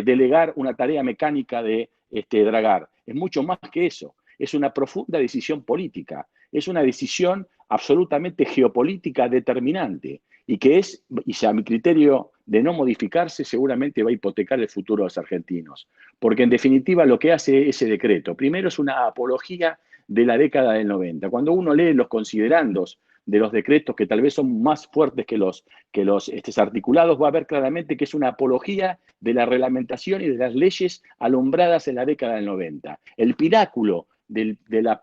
delegar una tarea mecánica de dragar. Es mucho más que eso. Es una profunda decisión política. Es una decisión absolutamente geopolítica determinante y que es, y a mi criterio de no modificarse, seguramente va a hipotecar el futuro de los argentinos. Porque en definitiva lo que hace ese decreto, primero es una apología de la década del 90. Cuando uno lee los considerandos de los decretos que tal vez son más fuertes que los articulados, va a ver claramente que es una apología de la reglamentación y de las leyes alumbradas en la década del 90. El pináculo de la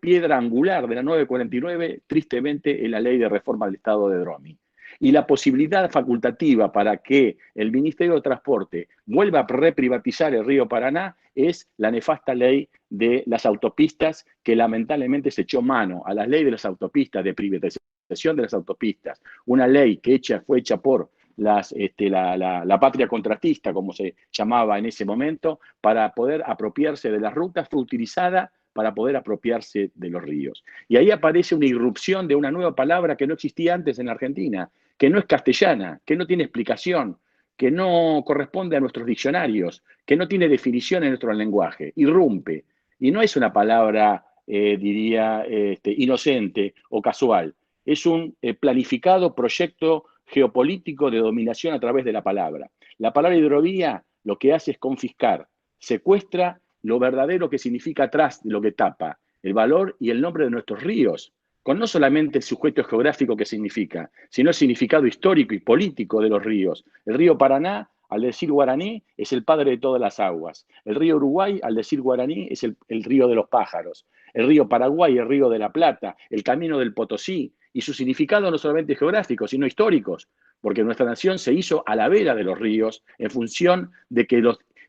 piedra angular de la 949, tristemente, es la ley de reforma del Estado de Dromi. Y la posibilidad facultativa para que el Ministerio de Transporte vuelva a reprivatizar el río Paraná es la nefasta ley de las autopistas, que lamentablemente se echó mano a la ley de las autopistas, de privatización de las autopistas, una ley que fue hecha por la patria contratista, como se llamaba en ese momento, para poder apropiarse de las rutas, fue utilizada para poder apropiarse de los ríos. Y ahí aparece una irrupción de una nueva palabra que no existía antes en la Argentina, que no es castellana, que no tiene explicación, que no corresponde a nuestros diccionarios, que no tiene definición en nuestro lenguaje, irrumpe. Y no es una palabra, diría, inocente o casual. Es un planificado proyecto geopolítico de dominación a través de la palabra. La palabra hidrovía lo que hace es confiscar, secuestra lo verdadero que significa atrás de lo que tapa, el valor y el nombre de nuestros ríos, con no solamente el sujeto geográfico que significa, sino el significado histórico y político de los ríos. El río Paraná, al decir guaraní, es el padre de todas las aguas. El río Uruguay, al decir guaraní, es el río de los pájaros. El río Paraguay, el río de la Plata, el camino del Potosí, y su significado no solamente geográfico, sino históricos, porque nuestra nación se hizo a la vera de los ríos en función de que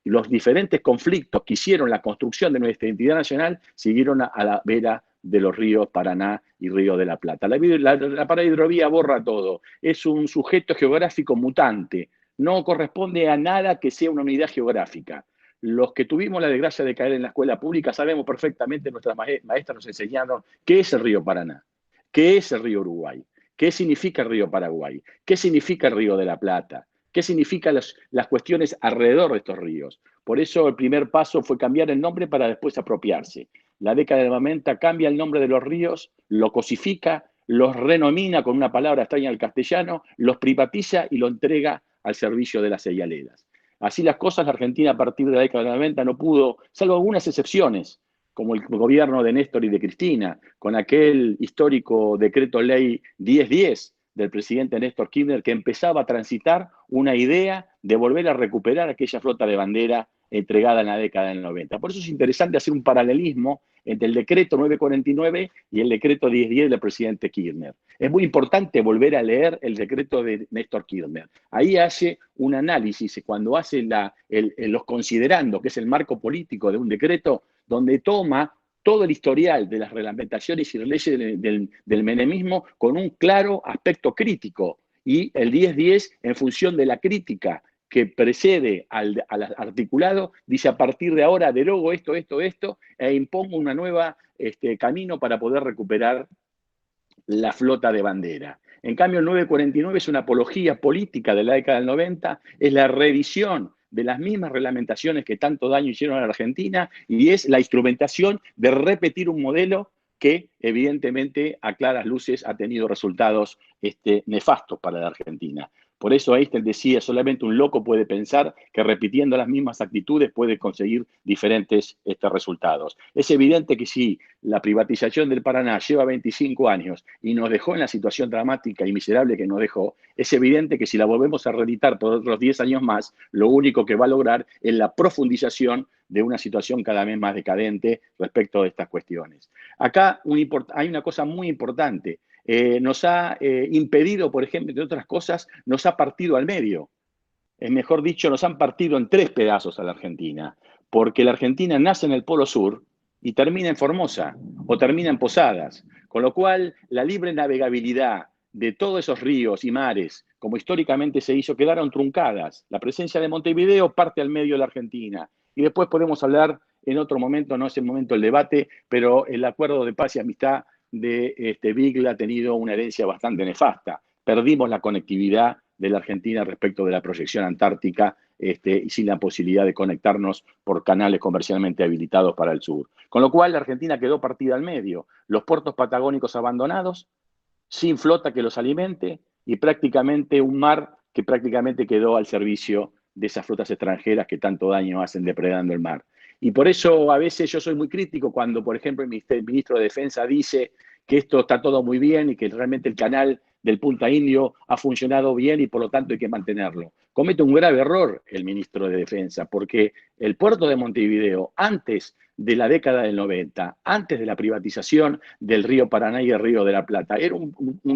los diferentes conflictos que hicieron la construcción de nuestra identidad nacional siguieron a la vera de los ríos Paraná y Río de la Plata. La palabra hidrovía borra todo. Es un sujeto geográfico mutante. No corresponde a nada que sea una unidad geográfica. Los que tuvimos la desgracia de caer en la escuela pública sabemos perfectamente, nuestras maestras nos enseñaron qué es el río Paraná, qué es el río Uruguay, qué significa el río Paraguay, qué significa el río de la Plata, qué significan las cuestiones alrededor de estos ríos. Por eso el primer paso fue cambiar el nombre para después apropiarse. La década del 90 cambia el nombre de los ríos, lo cosifica, los renomina con una palabra extraña al castellano, los privatiza y lo entrega al servicio de las cerealeras. Así las cosas, la Argentina a partir de la década del 90 no pudo, salvo algunas excepciones, como el gobierno de Néstor y de Cristina, con aquel histórico decreto ley 1010 del presidente Néstor Kirchner, que empezaba a transitar una idea de volver a recuperar aquella flota de bandera entregada en la década del 90. Por eso es interesante hacer un paralelismo entre el decreto 949 y el decreto 1010 del presidente Kirchner. Es muy importante volver a leer el decreto de Néstor Kirchner. Ahí hace un análisis, cuando hace los considerandos, que es el marco político de un decreto, donde toma todo el historial de las reglamentaciones y leyes del menemismo con un claro aspecto crítico, y el 1010, en función de la crítica que precede al articulado, dice: a partir de ahora derogo esto, e impongo una nueva camino para poder recuperar la flota de bandera. En cambio, el 949 es una apología política de la década del 90, es la revisión de las mismas reglamentaciones que tanto daño hicieron a la Argentina, y es la instrumentación de repetir un modelo que evidentemente a claras luces ha tenido resultados nefastos para la Argentina. Por eso Einstein decía, solamente un loco puede pensar que repitiendo las mismas actitudes puede conseguir diferentes resultados. Es evidente que si la privatización del Paraná lleva 25 años y nos dejó en la situación dramática y miserable que nos dejó, es evidente que si la volvemos a reeditar por otros 10 años más, lo único que va a lograr es la profundización de una situación cada vez más decadente respecto de estas cuestiones. Acá hay una cosa muy importante. Nos ha impedido, por ejemplo, entre otras cosas, nos ha partido al medio. Mejor dicho, nos han partido en 3 pedazos a la Argentina, porque la Argentina nace en el Polo Sur y termina en Formosa o termina en Posadas, con lo cual la libre navegabilidad de todos esos ríos y mares, como históricamente se hizo, quedaron truncadas. La presencia de Montevideo parte al medio de la Argentina. Y después podemos hablar en otro momento, no es el momento del debate, pero el acuerdo de paz y amistad de Bigla ha tenido una herencia bastante nefasta. Perdimos la conectividad de la Argentina respecto de la proyección antártica y sin la posibilidad de conectarnos por canales comercialmente habilitados para el sur. Con lo cual la Argentina quedó partida al medio. Los puertos patagónicos abandonados, sin flota que los alimente y prácticamente un mar que prácticamente quedó al servicio de esas flotas extranjeras que tanto daño hacen depredando el mar. Y por eso a veces yo soy muy crítico cuando, por ejemplo, el ministro de Defensa dice que esto está todo muy bien y que realmente el canal del Punta Indio ha funcionado bien y por lo tanto hay que mantenerlo. Comete un grave error el ministro de Defensa, porque el puerto de Montevideo, antes de la década del 90, antes de la privatización del río Paraná y el río de la Plata, era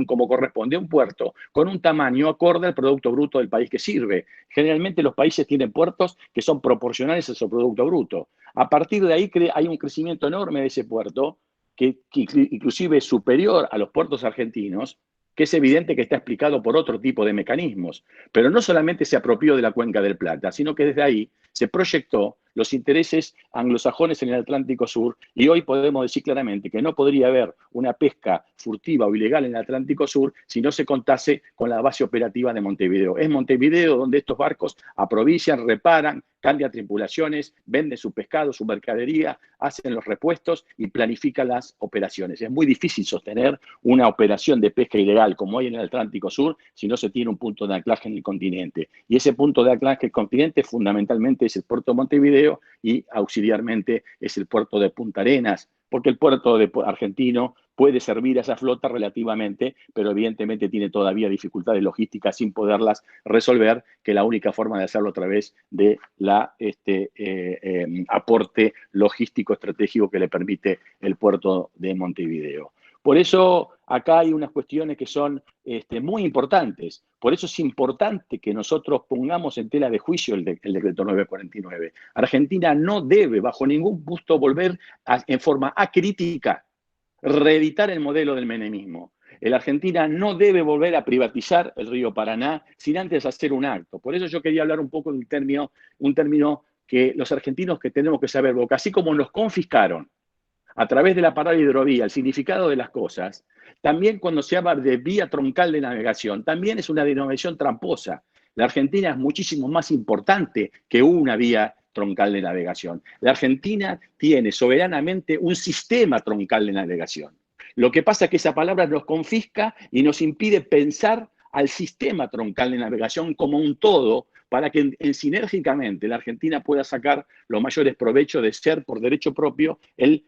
como corresponde, un puerto con un tamaño acorde al Producto Bruto del país que sirve. Generalmente los países tienen puertos que son proporcionales a su Producto Bruto. A partir de ahí hay un crecimiento enorme de ese puerto, que inclusive es superior a los puertos argentinos, que es evidente que está explicado por otro tipo de mecanismos. Pero no solamente se apropió de la Cuenca del Plata, sino que desde ahí se proyectó los intereses anglosajones en el Atlántico Sur, y hoy podemos decir claramente que no podría haber una pesca furtiva o ilegal en el Atlántico Sur si no se contase con la base operativa de Montevideo. Es Montevideo donde estos barcos aprovechan, reparan, cambian tripulaciones, venden su pescado, su mercadería, hacen los repuestos y planifican las operaciones. Es muy difícil sostener una operación de pesca ilegal como hay en el Atlántico Sur si no se tiene un punto de anclaje en el continente. Y ese punto de anclaje en el continente fundamentalmente es el puerto de Montevideo y auxiliarmente es el puerto de Punta Arenas, porque el puerto argentino puede servir a esa flota relativamente, pero evidentemente tiene todavía dificultades logísticas sin poderlas resolver, que la única forma de hacerlo a través de la aporte logístico estratégico que le permite el puerto de Montevideo. Por eso acá hay unas cuestiones que son muy importantes. Por eso es importante que nosotros pongamos en tela de juicio el decreto 949. Argentina no debe, bajo ningún punto, volver en forma acrítica reeditar el modelo del menemismo. La Argentina no debe volver a privatizar el río Paraná sin antes hacer un acto. Por eso yo quería hablar un poco de un término que los argentinos que tenemos que saber, porque así como nos confiscaron a través de la parada hidrovía el significado de las cosas, también cuando se habla de vía troncal de navegación, también es una denominación tramposa. La Argentina es muchísimo más importante que una vía troncal de navegación. La Argentina tiene soberanamente un sistema troncal de navegación. Lo que pasa es que esa palabra nos confisca y nos impide pensar al sistema troncal de navegación como un todo, para que sinérgicamente la Argentina pueda sacar los mayores provechos de ser por derecho propio el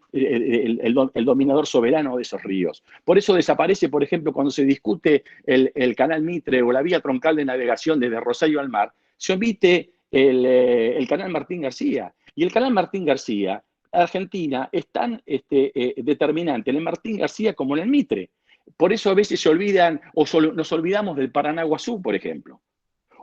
dominador soberano de esos ríos. Por eso desaparece, por ejemplo, cuando se discute el canal Mitre o la vía troncal de navegación desde Rosario al mar, se omite el canal Martín García. Y el canal Martín García, Argentina, es tan determinante en el Martín García como en el Mitre. Por eso a veces se olvidan, o nos olvidamos del Paranaguazú, por ejemplo.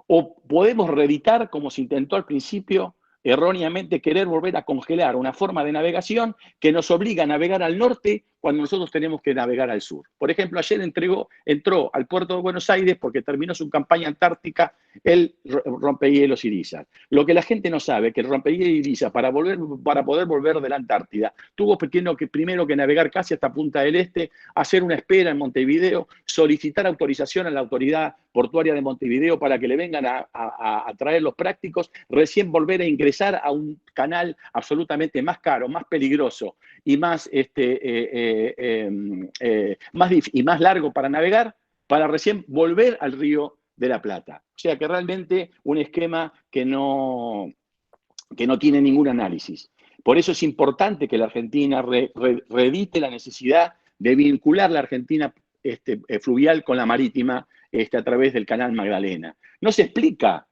O podemos reeditar, como se intentó al principio, erróneamente querer volver a congelar una forma de navegación que nos obliga a navegar al norte cuando nosotros tenemos que navegar al sur. Por ejemplo, ayer entró al puerto de Buenos Aires porque terminó su campaña antártica el rompehielos Irizar. Lo que la gente no sabe es que el rompehielos Irizar, para poder volver de la Antártida, tuvo primero que navegar casi hasta Punta del Este, hacer una espera en Montevideo, solicitar autorización a la autoridad portuaria de Montevideo para que le vengan a traer los prácticos, recién volver a ingresar a un canal absolutamente más caro, más peligroso y más largo para navegar, para recién volver al río de la Plata. O sea que realmente un esquema que no tiene ningún análisis. Por eso es importante que la Argentina reedite la necesidad de vincular la Argentina fluvial con la marítima a través del Canal Magdalena. No se explica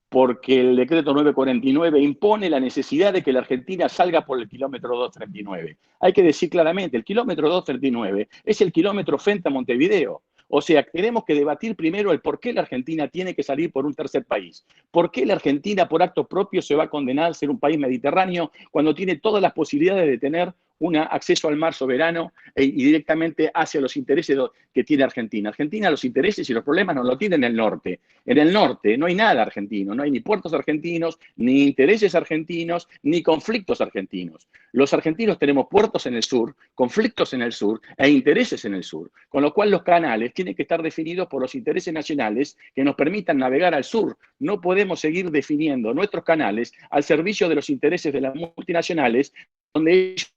porque el decreto 949 impone la necesidad de que la Argentina salga por el kilómetro 239. Hay que decir claramente, el kilómetro 239 es el kilómetro frente a Montevideo. O sea, tenemos que debatir primero el por qué la Argentina tiene que salir por un tercer país. ¿Por qué la Argentina, por acto propio, se va a condenar a ser un país mediterráneo cuando tiene todas las posibilidades de tener un acceso al mar soberano y directamente hacia los intereses que tiene Argentina? Argentina los intereses y los problemas no lo tiene en el norte. En el norte no hay nada argentino, no hay ni puertos argentinos, ni intereses argentinos, ni conflictos argentinos. Los argentinos tenemos puertos en el sur, conflictos en el sur e intereses en el sur, con lo cual los canales tienen que estar definidos por los intereses nacionales que nos permitan navegar al sur. No podemos seguir definiendo nuestros canales al servicio de los intereses de las multinacionales, donde ellos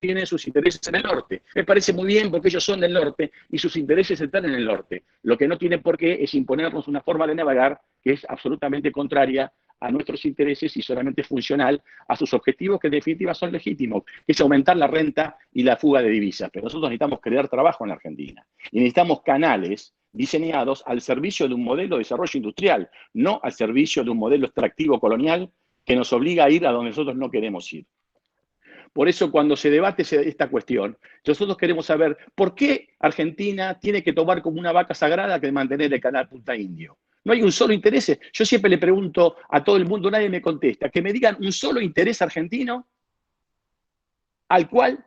tienen sus intereses en el norte. Me parece muy bien porque ellos son del norte y sus intereses están en el norte. Lo que no tiene por qué es imponernos una forma de navegar que es absolutamente contraria a nuestros intereses y solamente funcional a sus objetivos, que en definitiva son legítimos, que es aumentar la renta y la fuga de divisas. Pero nosotros necesitamos crear trabajo en la Argentina y necesitamos canales diseñados al servicio de un modelo de desarrollo industrial, no al servicio de un modelo extractivo colonial que nos obliga a ir a donde nosotros no queremos ir. Por eso cuando se debate esta cuestión, nosotros queremos saber por qué Argentina tiene que tomar como una vaca sagrada que mantener el canal Punta Indio. No hay un solo interés. Yo siempre le pregunto a todo el mundo, nadie me contesta, que me digan un solo interés argentino al cual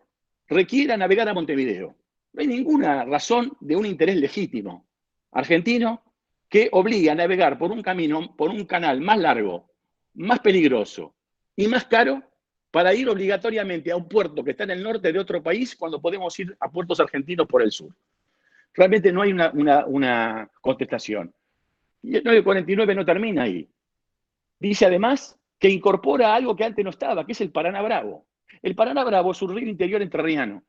requiera navegar a Montevideo. No hay ninguna razón de un interés legítimo argentino que obligue a navegar por un camino, por un canal más largo, más peligroso y más caro para ir obligatoriamente a un puerto que está en el norte de otro país cuando podemos ir a puertos argentinos por el sur. Realmente no hay una contestación. Y el 949 no termina ahí. Dice además que incorpora algo que antes no estaba, que es el Paraná Bravo. El Paraná Bravo es un río interior entrerriano.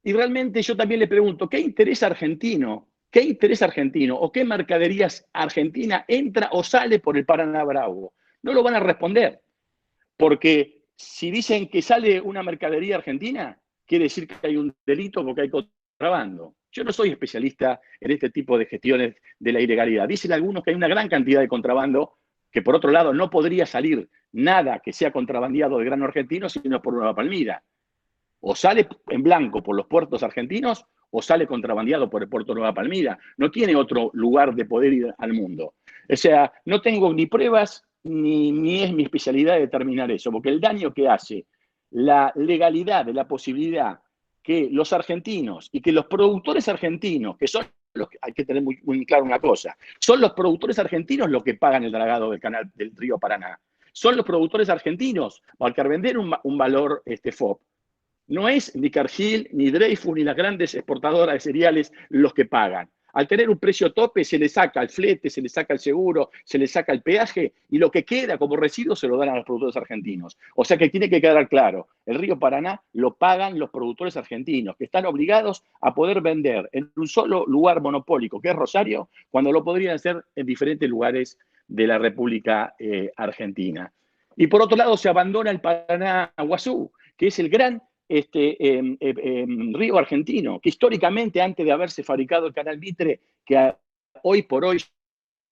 Y realmente yo también le pregunto, ¿qué interés argentino o qué mercaderías argentina entra o sale por el Paraná Bravo? No lo van a responder, porque si dicen que sale una mercadería argentina, quiere decir que hay un delito porque hay contrabando. Yo no soy especialista en este tipo de gestiones de la ilegalidad. Dicen algunos que hay una gran cantidad de contrabando, que por otro lado no podría salir nada que sea contrabandeado de grano argentino sino por Nueva Palmira. O sale en blanco por los puertos argentinos o sale contrabandeado por el puerto de Nueva Palmira. No tiene otro lugar de poder ir al mundo. O sea, no tengo ni pruebas ni es mi especialidad determinar eso, porque el daño que hace la legalidad de la posibilidad que los argentinos y que los productores argentinos, que son los que hay que tener muy claro una cosa, son los productores argentinos los que pagan el dragado del canal del río Paraná. Son los productores argentinos, al vender un valor FOB. No es ni Cargill, ni Dreyfus, ni las grandes exportadoras de cereales los que pagan. Al tener un precio tope se le saca el flete, se le saca el seguro, se le saca el peaje y lo que queda como residuo se lo dan a los productores argentinos. O sea que tiene que quedar claro, el río Paraná lo pagan los productores argentinos, que están obligados a poder vender en un solo lugar monopólico, que es Rosario, cuando lo podrían hacer en diferentes lugares de la República Argentina. Y por otro lado se abandona el Paraná Guazú, que es el gran río argentino, que históricamente, antes de haberse fabricado el canal Mitre, que hoy por hoy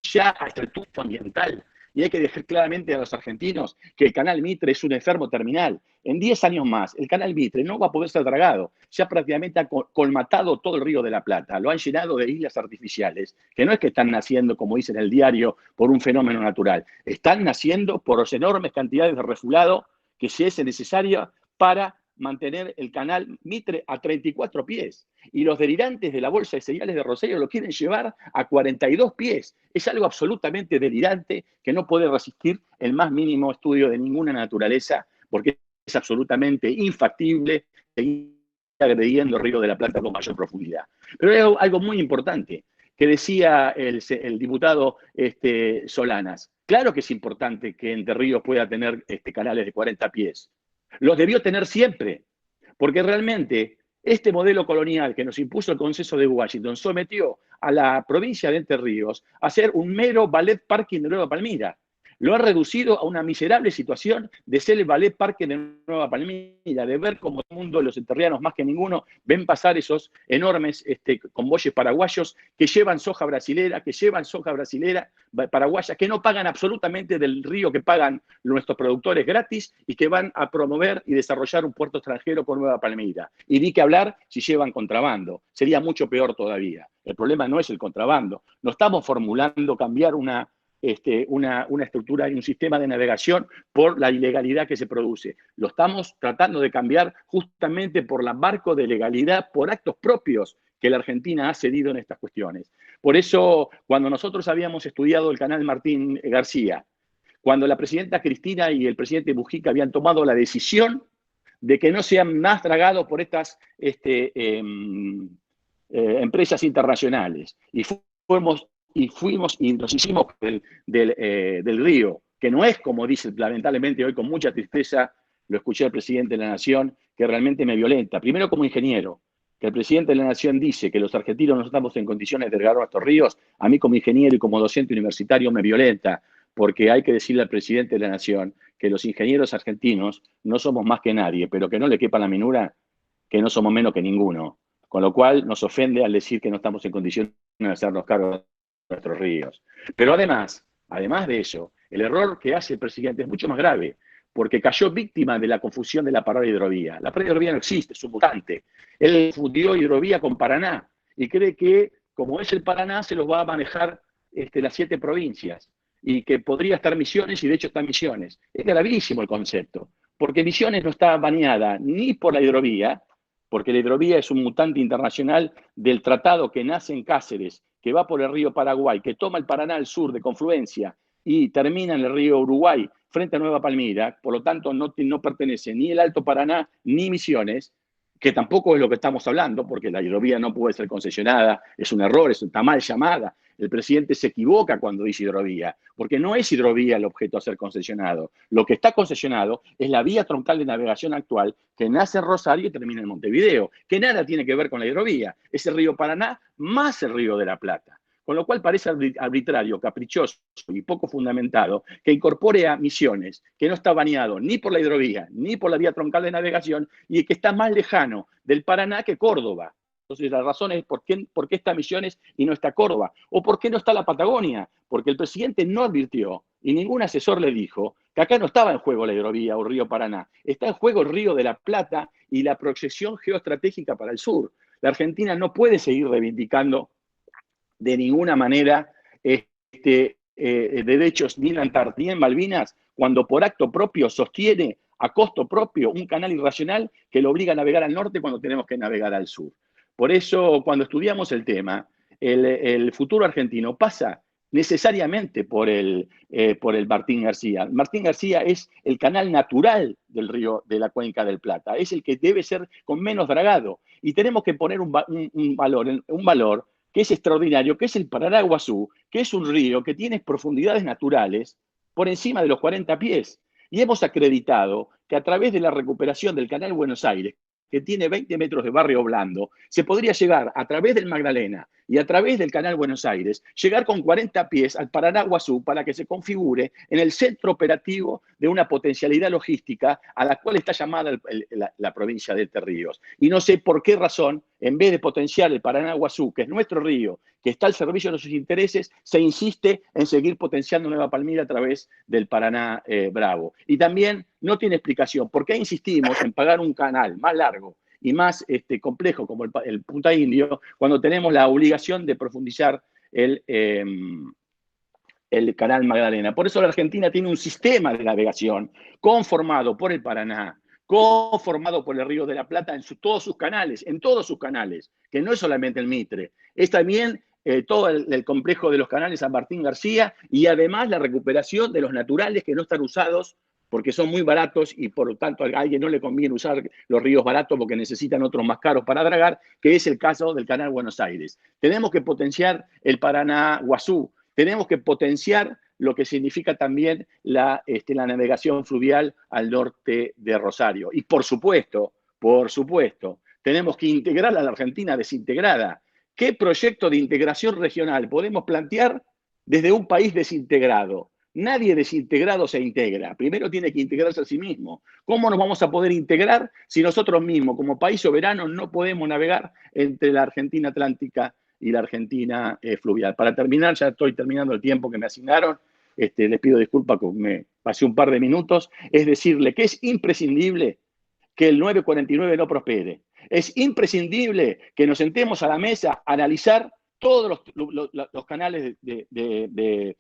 ya hasta el punto ambiental, y hay que dejar claramente a los argentinos que el canal Mitre es un enfermo terminal. En 10 años más, el canal Mitre no va a poder ser dragado. Ya prácticamente ha colmatado todo el río de la Plata. Lo han llenado de islas artificiales, que no es que están naciendo, como dice en el diario, por un fenómeno natural. Están naciendo por las enormes cantidades de refulado que se es necesaria para mantener el canal Mitre a 34 pies. Y los delirantes de la Bolsa de Cereales de Rosario lo quieren llevar a 42 pies. Es algo absolutamente delirante que no puede resistir el más mínimo estudio de ninguna naturaleza, porque es absolutamente infactible seguir agrediendo el Río de la Plata con mayor profundidad. Pero hay algo muy importante que decía el diputado Solanas. Claro que es importante que Entre Ríos pueda tener canales de 40 pies. Los debió tener siempre, porque realmente Este modelo colonial que nos impuso el Consenso de Washington sometió a la provincia de Entre Ríos a ser un mero ballet parking de Nueva Palmira. Lo ha reducido a una miserable situación de ser el ballet parking de Nueva Palmira, de ver como el mundo, los enterrianos más que ninguno, ven pasar esos enormes convoyes paraguayos que llevan soja brasilera, paraguaya, que no pagan absolutamente del río que pagan nuestros productores gratis y que van a promover y desarrollar un puerto extranjero con Nueva Palmira. Y ni que hablar si llevan contrabando. Sería mucho peor todavía. El problema no es el contrabando. No estamos formulando cambiar una estructura y un sistema de navegación por la ilegalidad que se produce. Lo estamos tratando de cambiar justamente por el marco de legalidad, por actos propios que la Argentina ha cedido en estas cuestiones. Por eso, cuando nosotros habíamos estudiado el canal Martín García, cuando la presidenta Cristina y el presidente Mujica habían tomado la decisión de que no sean más dragados por estas empresas internacionales, y nos hicimos del río, que no es como dice, lamentablemente hoy con mucha tristeza, lo escuché al presidente de la Nación, que realmente me violenta. Primero como ingeniero, que el presidente de la Nación dice que los argentinos no estamos en condiciones de regar nuestros ríos, a mí como ingeniero y como docente universitario me violenta, porque hay que decirle al presidente de la Nación que los ingenieros argentinos no somos más que nadie, pero que no le quepa la menura que no somos menos que ninguno. Con lo cual nos ofende al decir que no estamos en condiciones de hacernos cargo nuestros ríos. Pero además de eso, el error que hace el presidente es mucho más grave, porque cayó víctima de la confusión de la palabra hidrovía. La palabra hidrovía no existe, es un mutante. Él fundió hidrovía con Paraná y cree que, como es el Paraná, se los va a manejar las 7 provincias y que podría estar Misiones, y de hecho está Misiones. Es gravísimo el concepto, porque Misiones no está bañada ni por la hidrovía, porque la hidrovía es un mutante internacional del tratado que nace en Cáceres, que va por el río Paraguay, que toma el Paraná al sur de confluencia y termina en el río Uruguay frente a Nueva Palmira, por lo tanto no pertenece ni el Alto Paraná ni Misiones, que tampoco es lo que estamos hablando, porque la hidrovía no puede ser concesionada, es un error, está mal llamada. El presidente se equivoca cuando dice hidrovía, porque no es hidrovía el objeto a ser concesionado. Lo que está concesionado es la vía troncal de navegación actual que nace en Rosario y termina en Montevideo, que nada tiene que ver con la hidrovía. Es el río Paraná más el río de la Plata. Con lo cual parece arbitrario, caprichoso y poco fundamentado que incorpore a Misiones, que no está bañado ni por la hidrovía, ni por la vía troncal de navegación, y que está más lejano del Paraná que Córdoba. Entonces la razón es por qué está Misiones y no está Córdoba. ¿O por qué no está la Patagonia? Porque el presidente no advirtió, y ningún asesor le dijo, que acá no estaba en juego la hidrovía o el río Paraná. Está en juego el río de la Plata y la proyección geoestratégica para el sur. La Argentina no puede seguir reivindicando de ninguna manera derechos ni en la Antártida ni en Malvinas, cuando por acto propio sostiene a costo propio un canal irracional que lo obliga a navegar al norte cuando tenemos que navegar al sur. Por eso, cuando estudiamos el tema, el futuro argentino pasa necesariamente por el Martín García. Martín García es el canal natural del río de la Cuenca del Plata, es el que debe ser con menos dragado. Y tenemos que poner un valor que es extraordinario, que es el Paraná-Iguazú, que es un río que tiene profundidades naturales por encima de los 40 pies. Y hemos acreditado que a través de la recuperación del Canal Buenos Aires, que tiene 20 metros de barrio blando, se podría llegar a través del Magdalena y a través del Canal Buenos Aires, llegar con 40 pies al Paraná-Iguazú para que se configure en el centro operativo de una potencialidad logística a la cual está llamada la provincia de Entre Ríos. Y no sé por qué razón, en vez de potenciar el Paraná-Iguazú, que es nuestro río, que está al servicio de nuestros intereses, se insiste en seguir potenciando Nueva Palmira a través del Paraná Bravo. Y también no tiene explicación por qué insistimos en pagar un canal más largo y más complejo como el Punta Indio, cuando tenemos la obligación de profundizar el canal Magdalena. Por eso la Argentina tiene un sistema de navegación conformado por el Paraná, conformado por el Río de la Plata en todos sus canales, que no es solamente el Mitre, es también todo el complejo de los canales San Martín García, y además la recuperación de los naturales que no están usados porque son muy baratos y por lo tanto a alguien no le conviene usar los ríos baratos porque necesitan otros más caros para dragar, que es el caso del Canal Buenos Aires. Tenemos que potenciar el Paraná-Iguazú, tenemos que potenciar lo que significa también la navegación fluvial al norte de Rosario. Y por supuesto, tenemos que integrar a la Argentina desintegrada. ¿Qué proyecto de integración regional podemos plantear desde un país desintegrado? Nadie desintegrado se integra. Primero tiene que integrarse a sí mismo. ¿Cómo nos vamos a poder integrar si nosotros mismos, como país soberano, no podemos navegar entre la Argentina atlántica y la Argentina fluvial? Para terminar, ya estoy terminando el tiempo que me asignaron. Les pido disculpas que me pasé un par de minutos. Es decirle que es imprescindible que el 949 no prospere. Es imprescindible que nos sentemos a la mesa a analizar todos los canales de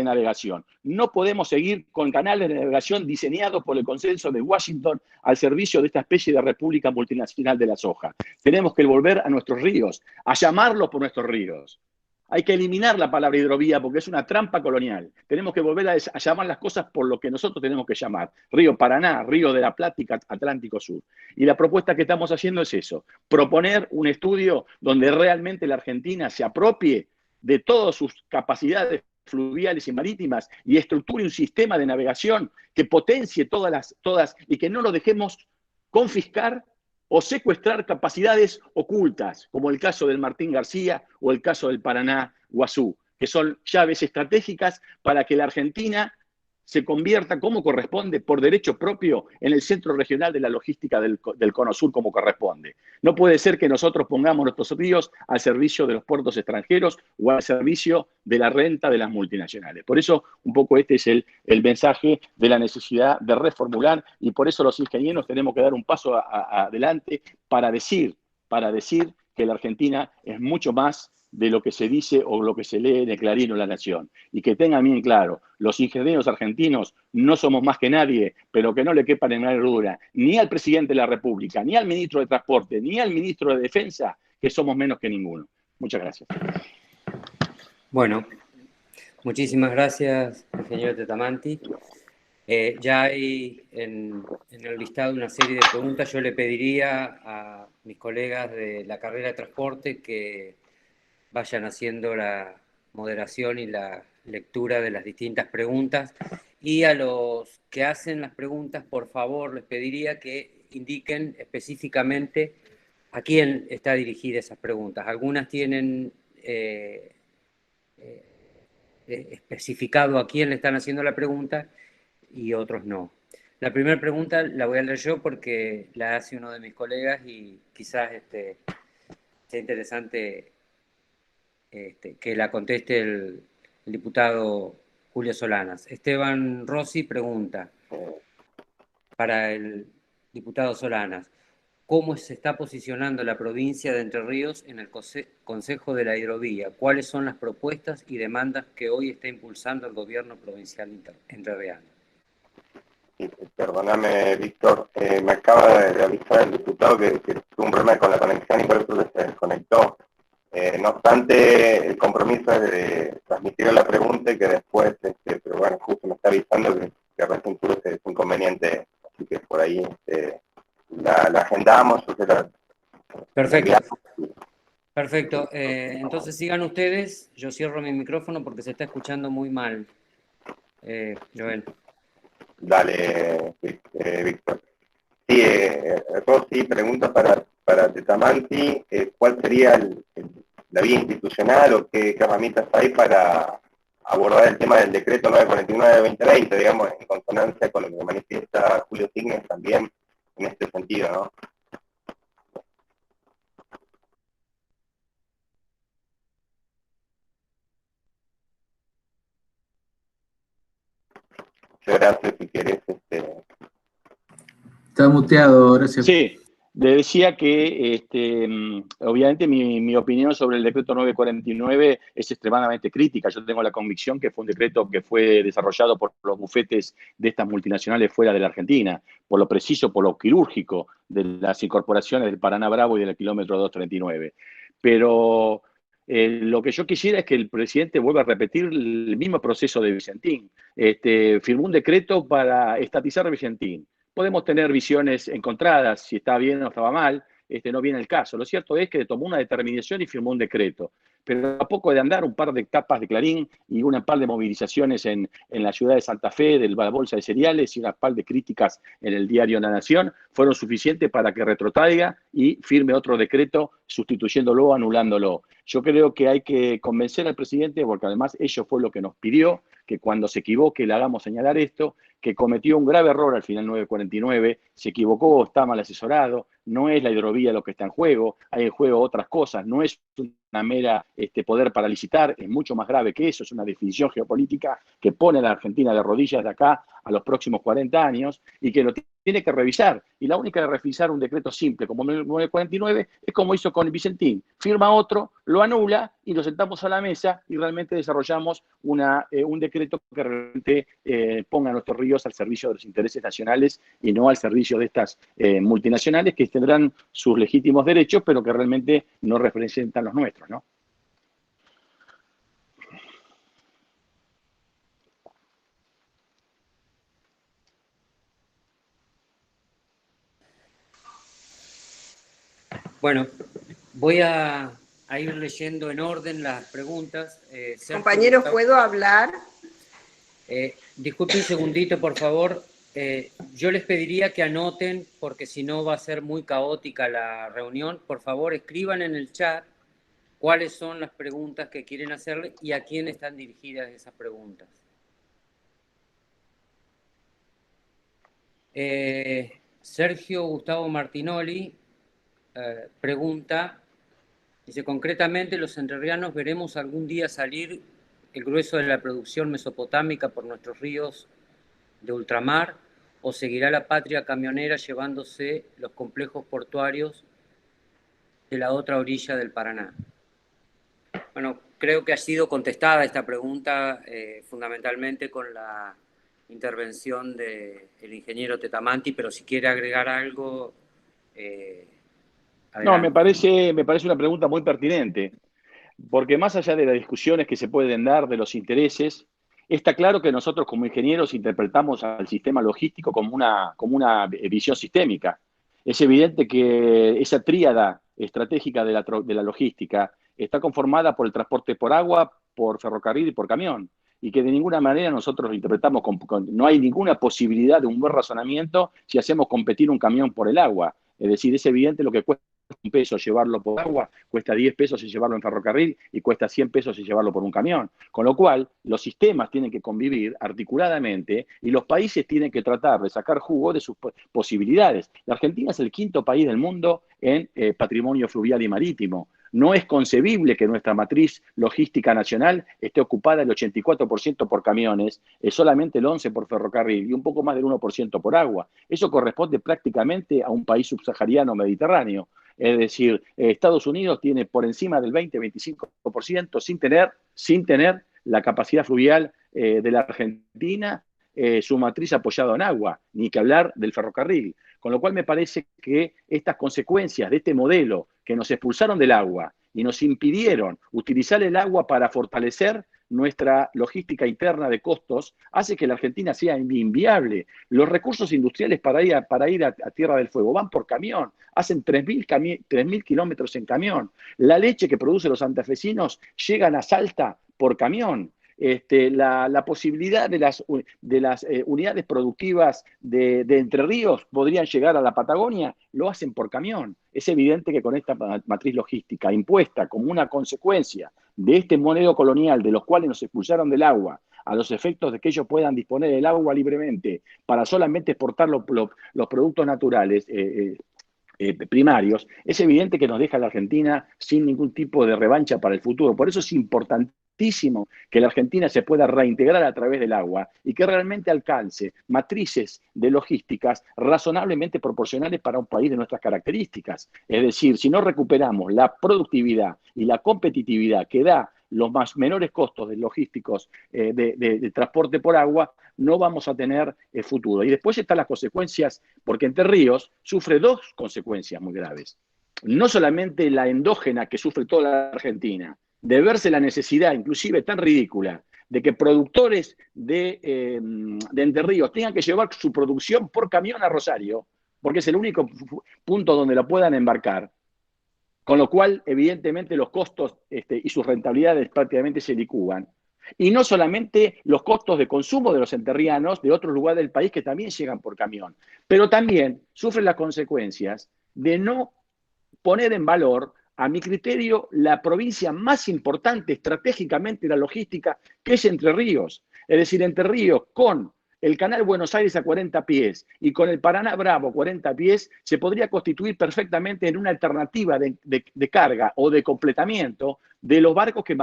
navegación. No podemos seguir con canales de navegación diseñados por el consenso de Washington al servicio de esta especie de república multinacional de la soja. Tenemos que volver a nuestros ríos, a llamarlos por nuestros ríos. Hay que eliminar la palabra hidrovía porque es una trampa colonial. Tenemos que volver a llamar las cosas por lo que nosotros tenemos que llamar. Río Paraná, Río de la Plata, Atlántico Sur. Y la propuesta que estamos haciendo es eso, proponer un estudio donde realmente la Argentina se apropie de todas sus capacidades fluviales y marítimas y estructure un sistema de navegación que potencie todas y que no lo dejemos confiscar o secuestrar capacidades ocultas, como el caso del Martín García o el caso del Paraná Guazú, que son llaves estratégicas para que la Argentina se convierta, como corresponde, por derecho propio, en el centro regional de la logística del Cono Sur como corresponde. No puede ser que nosotros pongamos nuestros ríos al servicio de los puertos extranjeros o al servicio de la renta de las multinacionales. Por eso, un poco este es el mensaje de la necesidad de reformular, y por eso los ingenieros tenemos que dar un paso adelante para decir que la Argentina es mucho más de lo que se dice o lo que se lee en el Clarín o La Nación. Y que tengan bien claro, los ingenieros argentinos no somos más que nadie, pero que no le quepa ninguna duda, ni al presidente de la República, ni al ministro de Transporte, ni al ministro de Defensa, que somos menos que ninguno. Muchas gracias. Bueno, muchísimas gracias, ingeniero Tetamanti. Ya hay en el listado una serie de preguntas. Yo le pediría a mis colegas de la carrera de transporte que vayan haciendo la moderación y la lectura de las distintas preguntas. Y a los que hacen las preguntas, por favor, les pediría que indiquen específicamente a quién está dirigida esas preguntas. Algunas tienen especificado a quién le están haciendo la pregunta y otros no. La primera pregunta la voy a leer yo porque la hace uno de mis colegas y quizás sea interesante que la conteste el diputado Julio Solanas. Esteban Rossi pregunta para el diputado Solanas: ¿cómo se está posicionando la provincia de Entre Ríos en el Consejo de la Hidrovía? ¿Cuáles son las propuestas y demandas que hoy está impulsando el gobierno provincial entrerriano? Sí, perdóname, Víctor, me acaba de avisar el diputado que tuvo un problema con la conexión y por eso se desconectó. No obstante, el compromiso es de transmitir la pregunta y que después, pero bueno, justo me está avisando que recién tuvo ese inconveniente, así que por ahí la agendamos. Perfecto. Perfecto. Entonces sigan ustedes. Yo cierro mi micrófono porque se está escuchando muy mal. Joel. Dale, Víctor. Sí, Rossi pregunta para Tetamanti, ¿cuál sería la vía institucional o qué herramientas hay para abordar el tema del decreto 949-2020, digamos, en consonancia con lo que manifiesta Julio Signes también en este sentido, ¿no? Gracias, si querés. Está muteado, gracias. Sí, le decía que obviamente mi opinión sobre el decreto 949 es extremadamente crítica. Yo tengo la convicción que fue un decreto que fue desarrollado por los bufetes de estas multinacionales fuera de la Argentina, por lo preciso, por lo quirúrgico de las incorporaciones del Paraná Bravo y del kilómetro 239. Pero lo que yo quisiera es que el presidente vuelva a repetir el mismo proceso de Vicentín. Firmó un decreto para estatizar Vicentín. Podemos tener visiones encontradas, si está bien o estaba mal, no viene el caso. Lo cierto es que tomó una determinación y firmó un decreto. pero a poco de andar, un par de tapas de Clarín y una par de movilizaciones en la ciudad de Santa Fe, de la bolsa de cereales, y una par de críticas en el diario La Nación, fueron suficientes para que retrotraiga y firme otro decreto sustituyéndolo o anulándolo. Yo creo que hay que convencer al presidente, porque además ello fue lo que nos pidió, que cuando se equivoque le hagamos señalar esto, que cometió un grave error al final 949, se equivocó, está mal asesorado, no es la hidrovía lo que está en juego, hay en juego otras cosas, no es una mera poder para licitar, es mucho más grave que eso, es una definición geopolítica que pone a la Argentina de rodillas de acá a los próximos 40 años y que lo tiene que revisar. Y la única de revisar un decreto simple como el 949 es como hizo con Vicentín, firma otro, lo anula y lo sentamos a la mesa y realmente desarrollamos un decreto que realmente ponga a nuestros ríos al servicio de los intereses nacionales y no al servicio de estas multinacionales que tendrán sus legítimos derechos, pero que realmente no representan los nuestros, ¿no? Bueno, voy a ir leyendo en orden las preguntas. Compañeros, ¿puedo hablar? Disculpe un segundito, por favor. Yo les pediría que anoten, porque si no va a ser muy caótica la reunión. Por favor, escriban en el chat cuáles son las preguntas que quieren hacerle y a quién están dirigidas esas preguntas. Sergio Gustavo Martinoli pregunta, dice, concretamente, los entrerrianos veremos algún día salir el grueso de la producción mesopotámica por nuestros ríos de ultramar, o seguirá la patria camionera llevándose los complejos portuarios de la otra orilla del Paraná. Bueno, creo que ha sido contestada esta pregunta fundamentalmente con la intervención del ingeniero Tetamanti, pero si quiere agregar algo... No, me parece una pregunta muy pertinente, porque más allá de las discusiones que se pueden dar de los intereses, está claro que nosotros como ingenieros interpretamos al sistema logístico como una visión sistémica. Es evidente que esa tríada estratégica de la logística está conformada por el transporte por agua, por ferrocarril y por camión, y que de ninguna manera nosotros lo interpretamos no hay ninguna posibilidad de un buen razonamiento si hacemos competir un camión por el agua. Es decir, es evidente lo que cuesta $1 llevarlo por agua, cuesta $10 llevarlo en ferrocarril y cuesta $100 llevarlo por un camión. Con lo cual, los sistemas tienen que convivir articuladamente y los países tienen que tratar de sacar jugo de sus posibilidades. La Argentina es el 5º país del mundo en patrimonio fluvial y marítimo. No es concebible que nuestra matriz logística nacional esté ocupada el 84% por camiones, solamente el 11% por ferrocarril y un poco más del 1% por agua. Eso corresponde prácticamente a un país subsahariano mediterráneo. Es decir, Estados Unidos tiene por encima del 20-25% sin tener la capacidad fluvial de la Argentina, su matriz apoyada en agua, ni que hablar del ferrocarril. Con lo cual me parece que estas consecuencias de este modelo que nos expulsaron del agua y nos impidieron utilizar el agua para fortalecer nuestra logística interna de costos, hace que la Argentina sea inviable. Los recursos industriales para ir a Tierra del Fuego van por camión, hacen 3.000 kilómetros en camión. La leche que producen los santafesinos llegan a Salta por camión. La posibilidad de las unidades productivas de Entre Ríos podrían llegar a la Patagonia, lo hacen por camión. Es evidente que con esta matriz logística impuesta como una consecuencia de este modelo colonial de los cuales nos expulsaron del agua, a los efectos de que ellos puedan disponer del agua libremente para solamente exportar los productos naturales primarios, es evidente que nos deja a la Argentina sin ningún tipo de revancha para el futuro. Por eso es importantísimo que la Argentina se pueda reintegrar a través del agua y que realmente alcance matrices de logísticas razonablemente proporcionales para un país de nuestras características. Es decir, si no recuperamos la productividad y la competitividad que da los menores costos de logísticos de transporte por agua, no vamos a tener futuro. Y después están las consecuencias, porque Entre Ríos sufre 2 consecuencias muy graves. No solamente la endógena que sufre toda la Argentina, de verse la necesidad, inclusive tan ridícula, de que productores de Entre Ríos tengan que llevar su producción por camión a Rosario, porque es el único punto donde lo puedan embarcar, con lo cual, evidentemente, los costos y sus rentabilidades prácticamente se licúan. Y no solamente los costos de consumo de los enterrianos de otros lugares del país que también llegan por camión, pero también sufren las consecuencias de no poner en valor, a mi criterio, la provincia más importante estratégicamente de la logística, que es Entre Ríos. Es decir, Entre Ríos con el canal Buenos Aires a 40 pies y con el Paraná Bravo a 40 pies, se podría constituir perfectamente en una alternativa de carga o de completamiento de los barcos que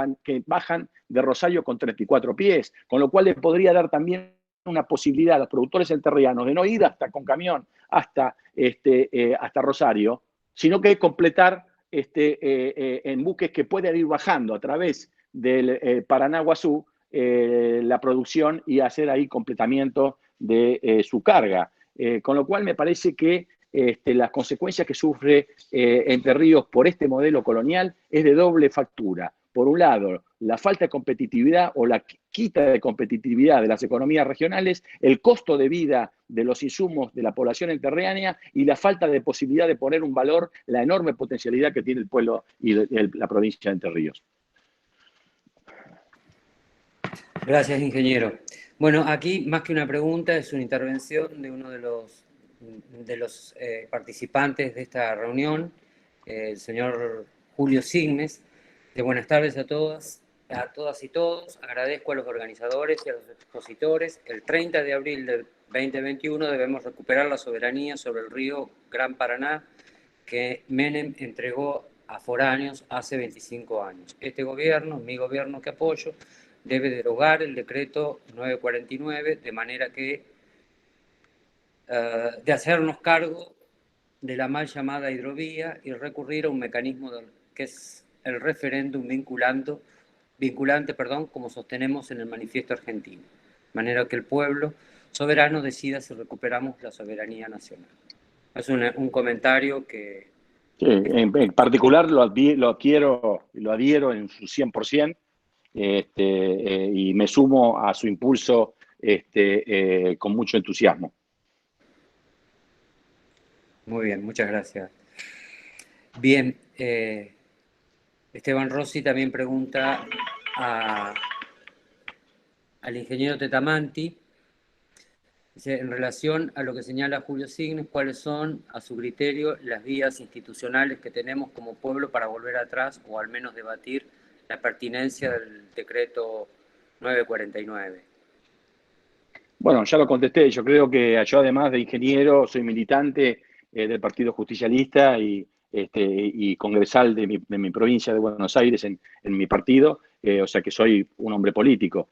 bajan de Rosario con 34 pies, con lo cual le podría dar también una posibilidad a los productores enterrianos de no ir hasta con camión hasta Rosario, sino que completar en buques que puedan ir bajando a través del Paraná Guazú la producción y hacer ahí completamiento de su carga. Con lo cual me parece que las consecuencias que sufre Entre Ríos por este modelo colonial es de doble factura. Por un lado, la falta de competitividad o la quita de competitividad de las economías regionales, el costo de vida de los insumos de la población enterránea y la falta de posibilidad de poner un valor, la enorme potencialidad que tiene el pueblo y la provincia de Entre Ríos. Gracias, ingeniero. Bueno, aquí más que una pregunta es una intervención de uno de los participantes de esta reunión, el señor Julio Signes. Buenas tardes a todas y todos. Agradezco a los organizadores y a los expositores. El 30 de abril del 2021 debemos recuperar la soberanía sobre el río Gran Paraná que Menem entregó a foráneos hace 25 años. Este gobierno, mi gobierno que apoyo, debe derogar el decreto 949 de manera que de hacernos cargo de la mal llamada hidrovía y recurrir a un mecanismo que es el referéndum vinculante, como sostenemos en el manifiesto argentino, de manera que el pueblo soberano decida si recuperamos la soberanía nacional. Es un comentario que... Sí, en particular lo adhiero en su 100%, y me sumo a su impulso con mucho entusiasmo. Muy bien, muchas gracias. Bien, Esteban Rossi también pregunta al ingeniero Tetamanti, dice, en relación a lo que señala Julio Signes, ¿cuáles son, a su criterio, las vías institucionales que tenemos como pueblo para volver atrás o al menos debatir la pertinencia del decreto 949? Bueno, ya lo contesté. Yo creo que yo, además de ingeniero, soy militante del Partido Justicialista y congresal de mi provincia de Buenos Aires en mi partido, o sea que soy un hombre político.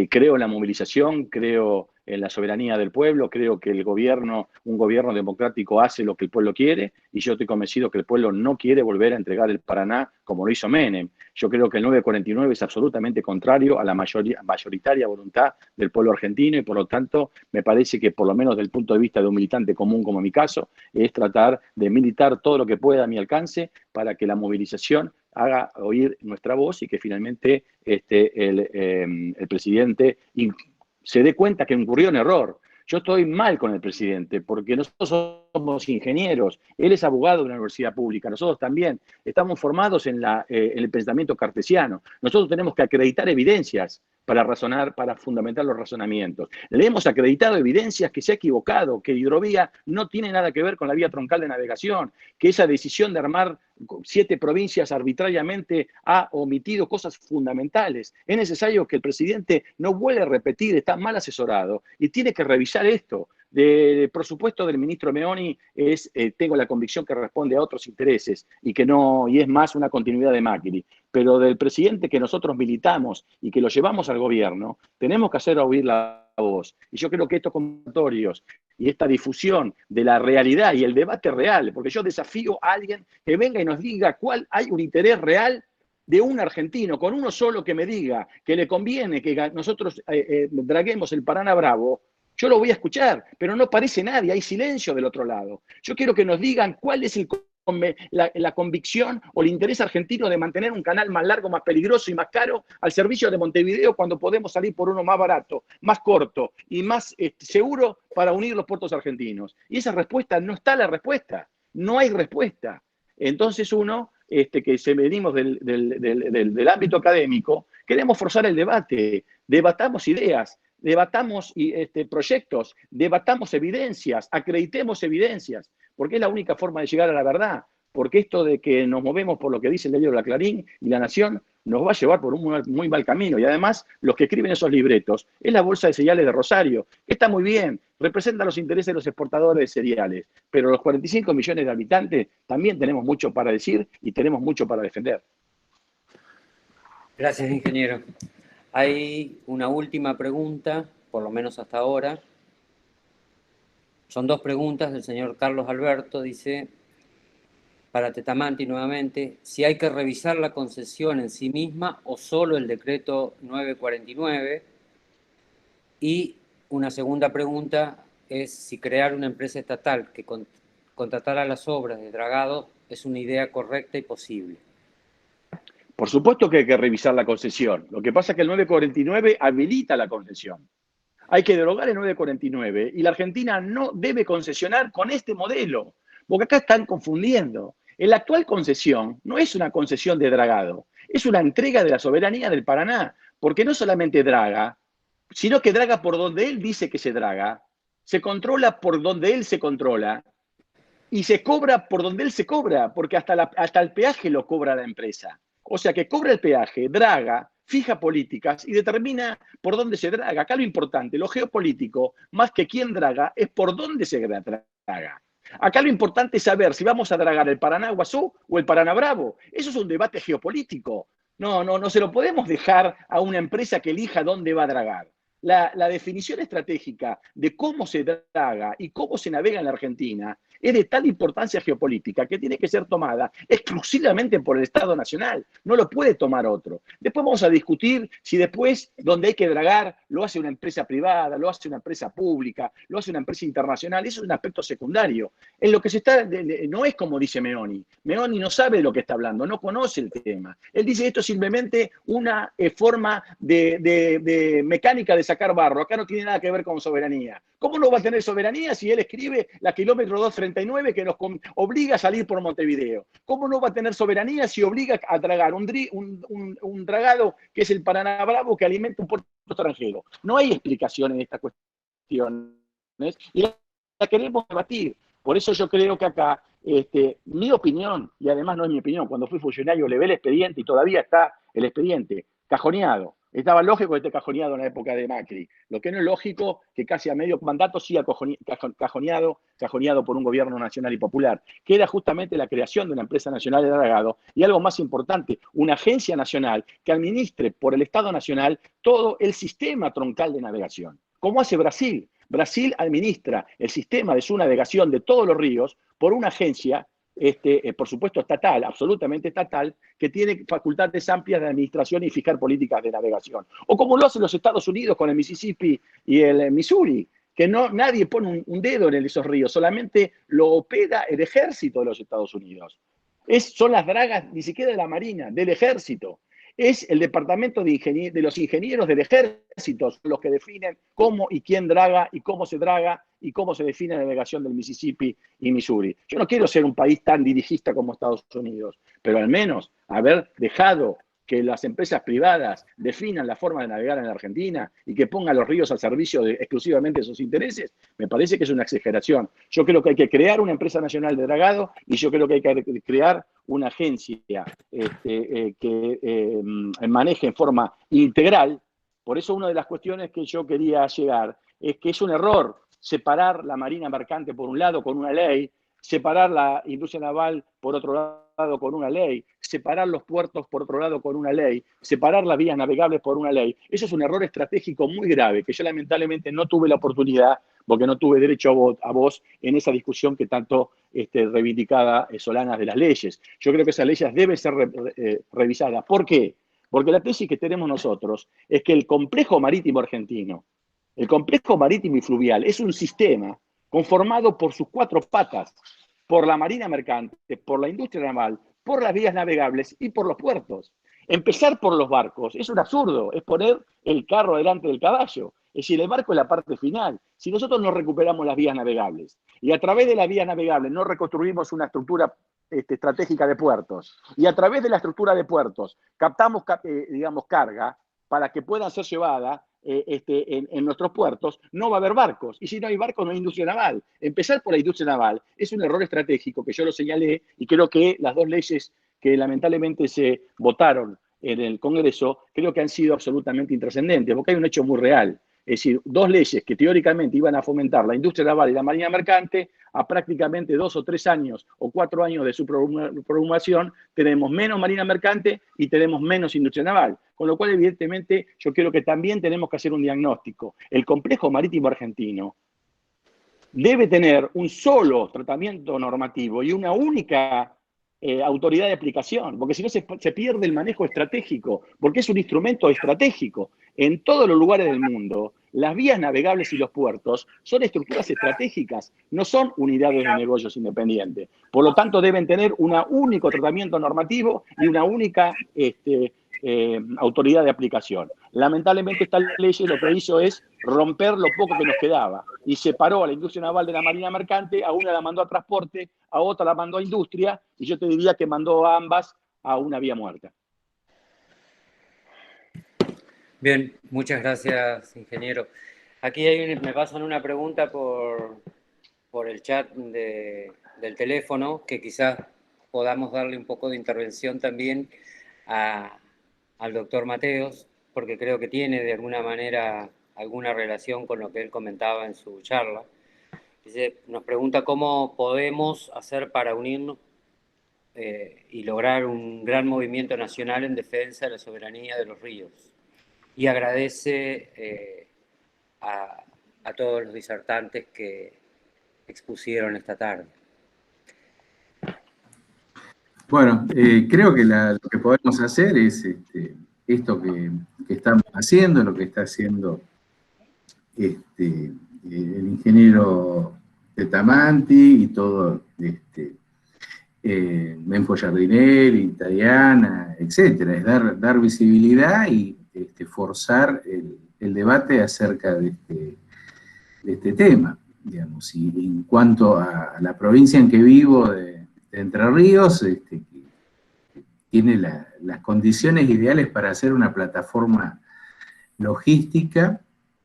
Creo en la movilización, creo en la soberanía del pueblo, creo que un gobierno democrático hace lo que el pueblo quiere, y yo estoy convencido que el pueblo no quiere volver a entregar el Paraná como lo hizo Menem. Yo creo que el 949 es absolutamente contrario a la mayoritaria voluntad del pueblo argentino y por lo tanto me parece que, por lo menos desde el punto de vista de un militante común como mi caso, es tratar de militar todo lo que pueda a mi alcance para que la movilización haga oír nuestra voz y que finalmente el presidente se dé cuenta que incurrió en error. Yo estoy mal con el presidente porque nosotros somos ingenieros, él es abogado de una universidad pública, nosotros también estamos formados en el pensamiento cartesiano. Nosotros tenemos que acreditar evidencias para razonar, para fundamentar los razonamientos. Le hemos acreditado evidencias que se ha equivocado, que hidrovía no tiene nada que ver con la vía troncal de navegación, que esa decisión de armar 7 provincias arbitrariamente ha omitido cosas fundamentales. Es necesario que el presidente no vuelva a repetir, está mal asesorado y tiene que revisar esto. Por supuesto, del ministro Meoni tengo la convicción que responde a otros intereses y es más una continuidad de Macri. Pero del presidente que nosotros militamos y que lo llevamos al gobierno, tenemos que hacer oír la voz. Y yo creo que estos conversatorios y esta difusión de la realidad y el debate real, porque yo desafío a alguien que venga y nos diga cuál hay un interés real de un argentino, con uno solo que me diga que le conviene que nosotros draguemos el Paraná Bravo, yo lo voy a escuchar, pero no aparece nadie, hay silencio del otro lado. Yo quiero que nos digan cuál es la convicción o el interés argentino de mantener un canal más largo, más peligroso y más caro al servicio de Montevideo cuando podemos salir por uno más barato, más corto y más seguro para unir los puertos argentinos. Y esa respuesta, no está la respuesta, no hay respuesta. Entonces uno que venimos del ámbito académico, queremos forzar el debate, debatamos ideas, debatamos proyectos, debatamos evidencias, acreditemos evidencias, porque es la única forma de llegar a la verdad, porque esto de que nos movemos por lo que dice el diario La Clarín y La Nación nos va a llevar por un muy mal camino. Y además, los que escriben esos libretos es la Bolsa de Cereales de Rosario, que está muy bien, representa los intereses de los exportadores de cereales, pero los 45 millones de habitantes también tenemos mucho para decir y tenemos mucho para defender. Gracias, ingeniero. Hay una última pregunta, por lo menos hasta ahora. Son dos preguntas del señor Carlos Alberto. Dice, para Tetamanti nuevamente, si hay que revisar la concesión en sí misma o solo el decreto 949. Y una segunda pregunta es si crear una empresa estatal que contratara las obras de dragado es una idea correcta y posible. Por supuesto que hay que revisar la concesión. Lo que pasa es que el 949 habilita la concesión. Hay que derogar el 949 y la Argentina no debe concesionar con este modelo, porque acá están confundiendo. La actual concesión no es una concesión de dragado, es una entrega de la soberanía del Paraná, porque no solamente draga, sino que draga por donde él dice que se draga, se controla por donde él se controla y se cobra por donde él se cobra, porque hasta el peaje lo cobra la empresa. O sea que cobra el peaje, draga, fija políticas y determina por dónde se draga. Acá lo importante, lo geopolítico, más que quién draga, es por dónde se draga. Acá lo importante es saber si vamos a dragar el Paraná Guazú o el Paraná Bravo. Eso es un debate geopolítico. No se lo podemos dejar a una empresa que elija dónde va a dragar. La definición estratégica de cómo se draga y cómo se navega en la Argentina es de tal importancia geopolítica que tiene que ser tomada exclusivamente por el Estado Nacional. No lo puede tomar otro. Después vamos a discutir si después, donde hay que dragar, lo hace una empresa privada, lo hace una empresa pública, lo hace una empresa internacional. Eso es un aspecto secundario. En lo que se está, no es como dice Meoni. Meoni no sabe de lo que está hablando, no conoce el tema. Él dice esto es simplemente una forma de mecánica de sacar barro. Acá no tiene nada que ver con soberanía. ¿Cómo no va a tener soberanía si él escribe la kilómetro 239 que nos obliga a salir por Montevideo? ¿Cómo no va a tener soberanía si obliga a dragar un dragado que es el Paraná Bravo que alimenta un puerto extranjero? No hay explicación en estas cuestiones y la queremos debatir. Por eso yo creo que acá, mi opinión, y además no es mi opinión, cuando fui funcionario le ve el expediente y todavía está el expediente cajoneado. Estaba lógico que esté cajoneado en la época de Macri. Lo que no es lógico que casi a medio mandato siga cajoneado por un gobierno nacional y popular, que era justamente la creación de una empresa nacional de dragado y algo más importante, una agencia nacional que administre por el Estado Nacional todo el sistema troncal de navegación. ¿Cómo hace Brasil? Brasil administra el sistema de su navegación de todos los ríos por una agencia, por supuesto estatal, absolutamente estatal, que tiene facultades amplias de administración y fijar políticas de navegación. O como lo hacen los Estados Unidos con el Mississippi y el Missouri, que nadie pone un dedo en esos ríos, solamente lo opera el ejército de los Estados Unidos. Son las dragas, ni siquiera de la Marina, del ejército. Es el departamento de los ingenieros del ejército los que definen cómo y quién draga y cómo se draga y cómo se define la navegación del Mississippi y Missouri. Yo no quiero ser un país tan dirigista como Estados Unidos, pero al menos haber dejado que las empresas privadas definan la forma de navegar en la Argentina y que pongan los ríos al servicio exclusivamente de sus intereses, me parece que es una exageración. Yo creo que hay que crear una empresa nacional de dragado y yo creo que hay que crear una agencia que maneje en forma integral. Por eso una de las cuestiones que yo quería llegar es que es un error separar la marina mercante por un lado con una ley, separar la industria naval por otro lado con una ley, separar los puertos por otro lado con una ley, separar las vías navegables por una ley. Eso es un error estratégico muy grave que yo lamentablemente no tuve la oportunidad, porque no tuve derecho a voz en esa discusión que tanto reivindicaba Solanas de las leyes. Yo creo que esas leyes deben ser revisadas. ¿Por qué? Porque la tesis que tenemos nosotros es que el complejo marítimo argentino, el complejo marítimo y fluvial, es un sistema conformado por sus cuatro patas, por la marina mercante, por la industria naval, por las vías navegables y por los puertos. Empezar por los barcos es un absurdo, es poner el carro delante del caballo. Es decir, el barco es la parte final. Si nosotros no recuperamos las vías navegables y a través de las vías navegables no reconstruimos una estructura estratégica de puertos y a través de la estructura de puertos captamos, digamos, carga para que puedan ser llevadas en nuestros puertos, no va a haber barcos. Y si no hay barcos, no hay industria naval. Empezar por la industria naval es un error estratégico que yo lo señalé y creo que las dos leyes que lamentablemente se votaron en el Congreso creo que han sido absolutamente intrascendentes, porque hay un hecho muy real. Es decir, dos leyes que teóricamente iban a fomentar la industria naval y la marina mercante, a prácticamente 2 o 3 años o 4 años de su promulgación, tenemos menos marina mercante y tenemos menos industria naval. Con lo cual, evidentemente, yo creo que también tenemos que hacer un diagnóstico. El complejo marítimo argentino debe tener un solo tratamiento normativo y una única autoridad de aplicación, porque si no se pierde el manejo estratégico, porque es un instrumento estratégico. En todos los lugares del mundo, las vías navegables y los puertos son estructuras estratégicas, no son unidades de negocios independientes. Por lo tanto, deben tener un único tratamiento normativo y una única autoridad de aplicación. Lamentablemente, esta ley lo que hizo es romper lo poco que nos quedaba y separó a la industria naval de la marina mercante, a una la mandó a transporte, a otra la mandó a industria, y yo te diría que mandó a ambas a una vía muerta. Bien, muchas gracias, ingeniero. Aquí me pasan una pregunta por el chat del teléfono, que quizás podamos darle un poco de intervención también al doctor Mateos, porque creo que tiene de alguna manera alguna relación con lo que él comentaba en su charla. Nos pregunta cómo podemos hacer para unirnos y lograr un gran movimiento nacional en defensa de la soberanía de los ríos. Y agradece a todos los disertantes que expusieron esta tarde. Bueno, creo que lo que podemos hacer es esto que estamos haciendo, lo que está haciendo el ingeniero Tetamanti y todo, Menfo Giardinelli, Italiana, etcétera, es dar visibilidad y forzar el debate acerca de este tema, digamos. Y en cuanto a la provincia en que vivo, de Entre Ríos, que tiene las condiciones ideales para hacer una plataforma logística,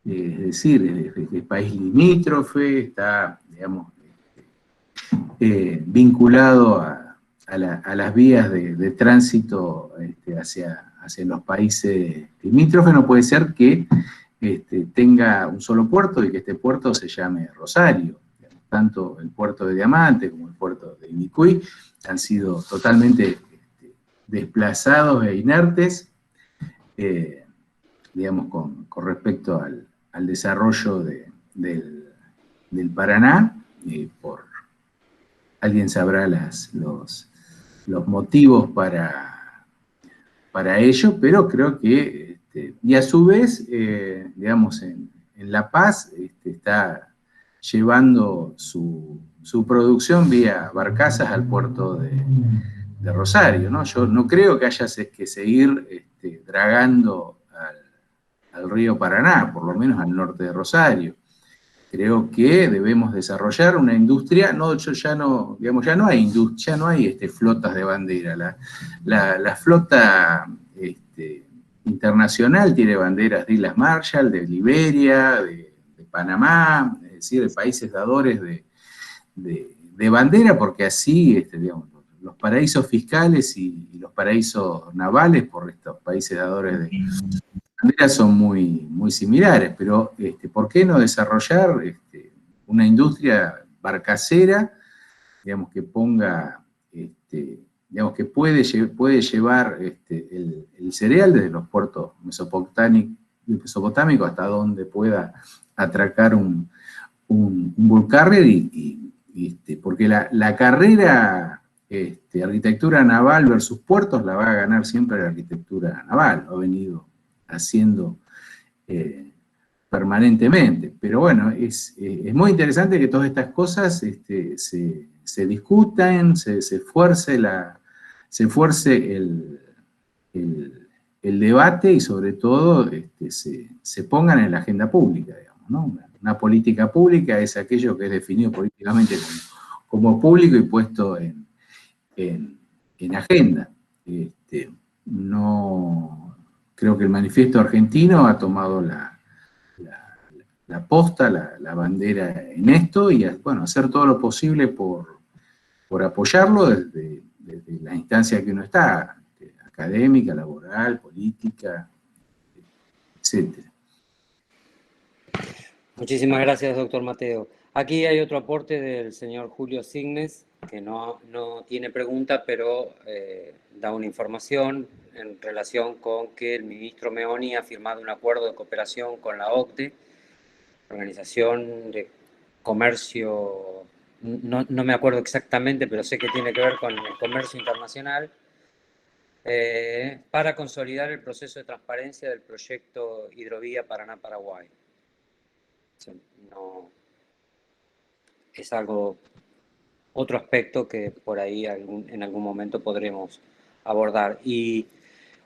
es decir, es país limítrofe, está, digamos, vinculado a las vías de tránsito hacia los países limítrofes. No puede ser que tenga un solo puerto y que este puerto se llame Rosario. Tanto el puerto de Diamante como el puerto de Ynicuy han sido totalmente desplazados e inertes, digamos, con respecto al desarrollo del Paraná. Alguien sabrá los motivos para ello, pero creo que, y a su vez, digamos, en La Paz está llevando su producción vía barcazas al puerto de Rosario, ¿no? Yo no creo que haya que seguir dragando al río Paraná, por lo menos al norte de Rosario. Creo que debemos desarrollar una industria, ya no hay industria, ya no hay flotas de bandera. La flota internacional tiene banderas de Islas Marshall, de Liberia, de Panamá, es decir, de países dadores de bandera, porque así, digamos, los paraísos fiscales y los paraísos navales por estos países dadores de bandera son muy, muy similares, pero ¿por qué no desarrollar una industria barcacera, digamos, que ponga, digamos, que puede llevar el cereal desde los puertos mesopotámicos hasta donde pueda atracar un bulk carrier, porque la carrera arquitectura naval versus puertos la va a ganar siempre la arquitectura naval, lo ha venido haciendo permanentemente. Pero bueno, es muy interesante que todas estas cosas se discutan, se esfuerce el debate y sobre todo se pongan en la agenda pública, digamos, ¿no? Una política pública es aquello que es definido políticamente como público y puesto en agenda. No, creo que el manifiesto argentino ha tomado la posta, la bandera en esto, y bueno, hacer todo lo posible por apoyarlo desde la instancia que uno está, académica, laboral, política, etc. Muchísimas gracias, doctor Mateo. Aquí hay otro aporte del señor Julio Signes, que no tiene pregunta, pero da una información en relación con que el ministro Meoni ha firmado un acuerdo de cooperación con la OCDE, Organización de Comercio, no me acuerdo exactamente, pero sé que tiene que ver con el comercio internacional, para consolidar el proceso de transparencia del proyecto Hidrovía Paraná-Paraguay. No, es otro aspecto que por ahí en algún momento podremos abordar. Y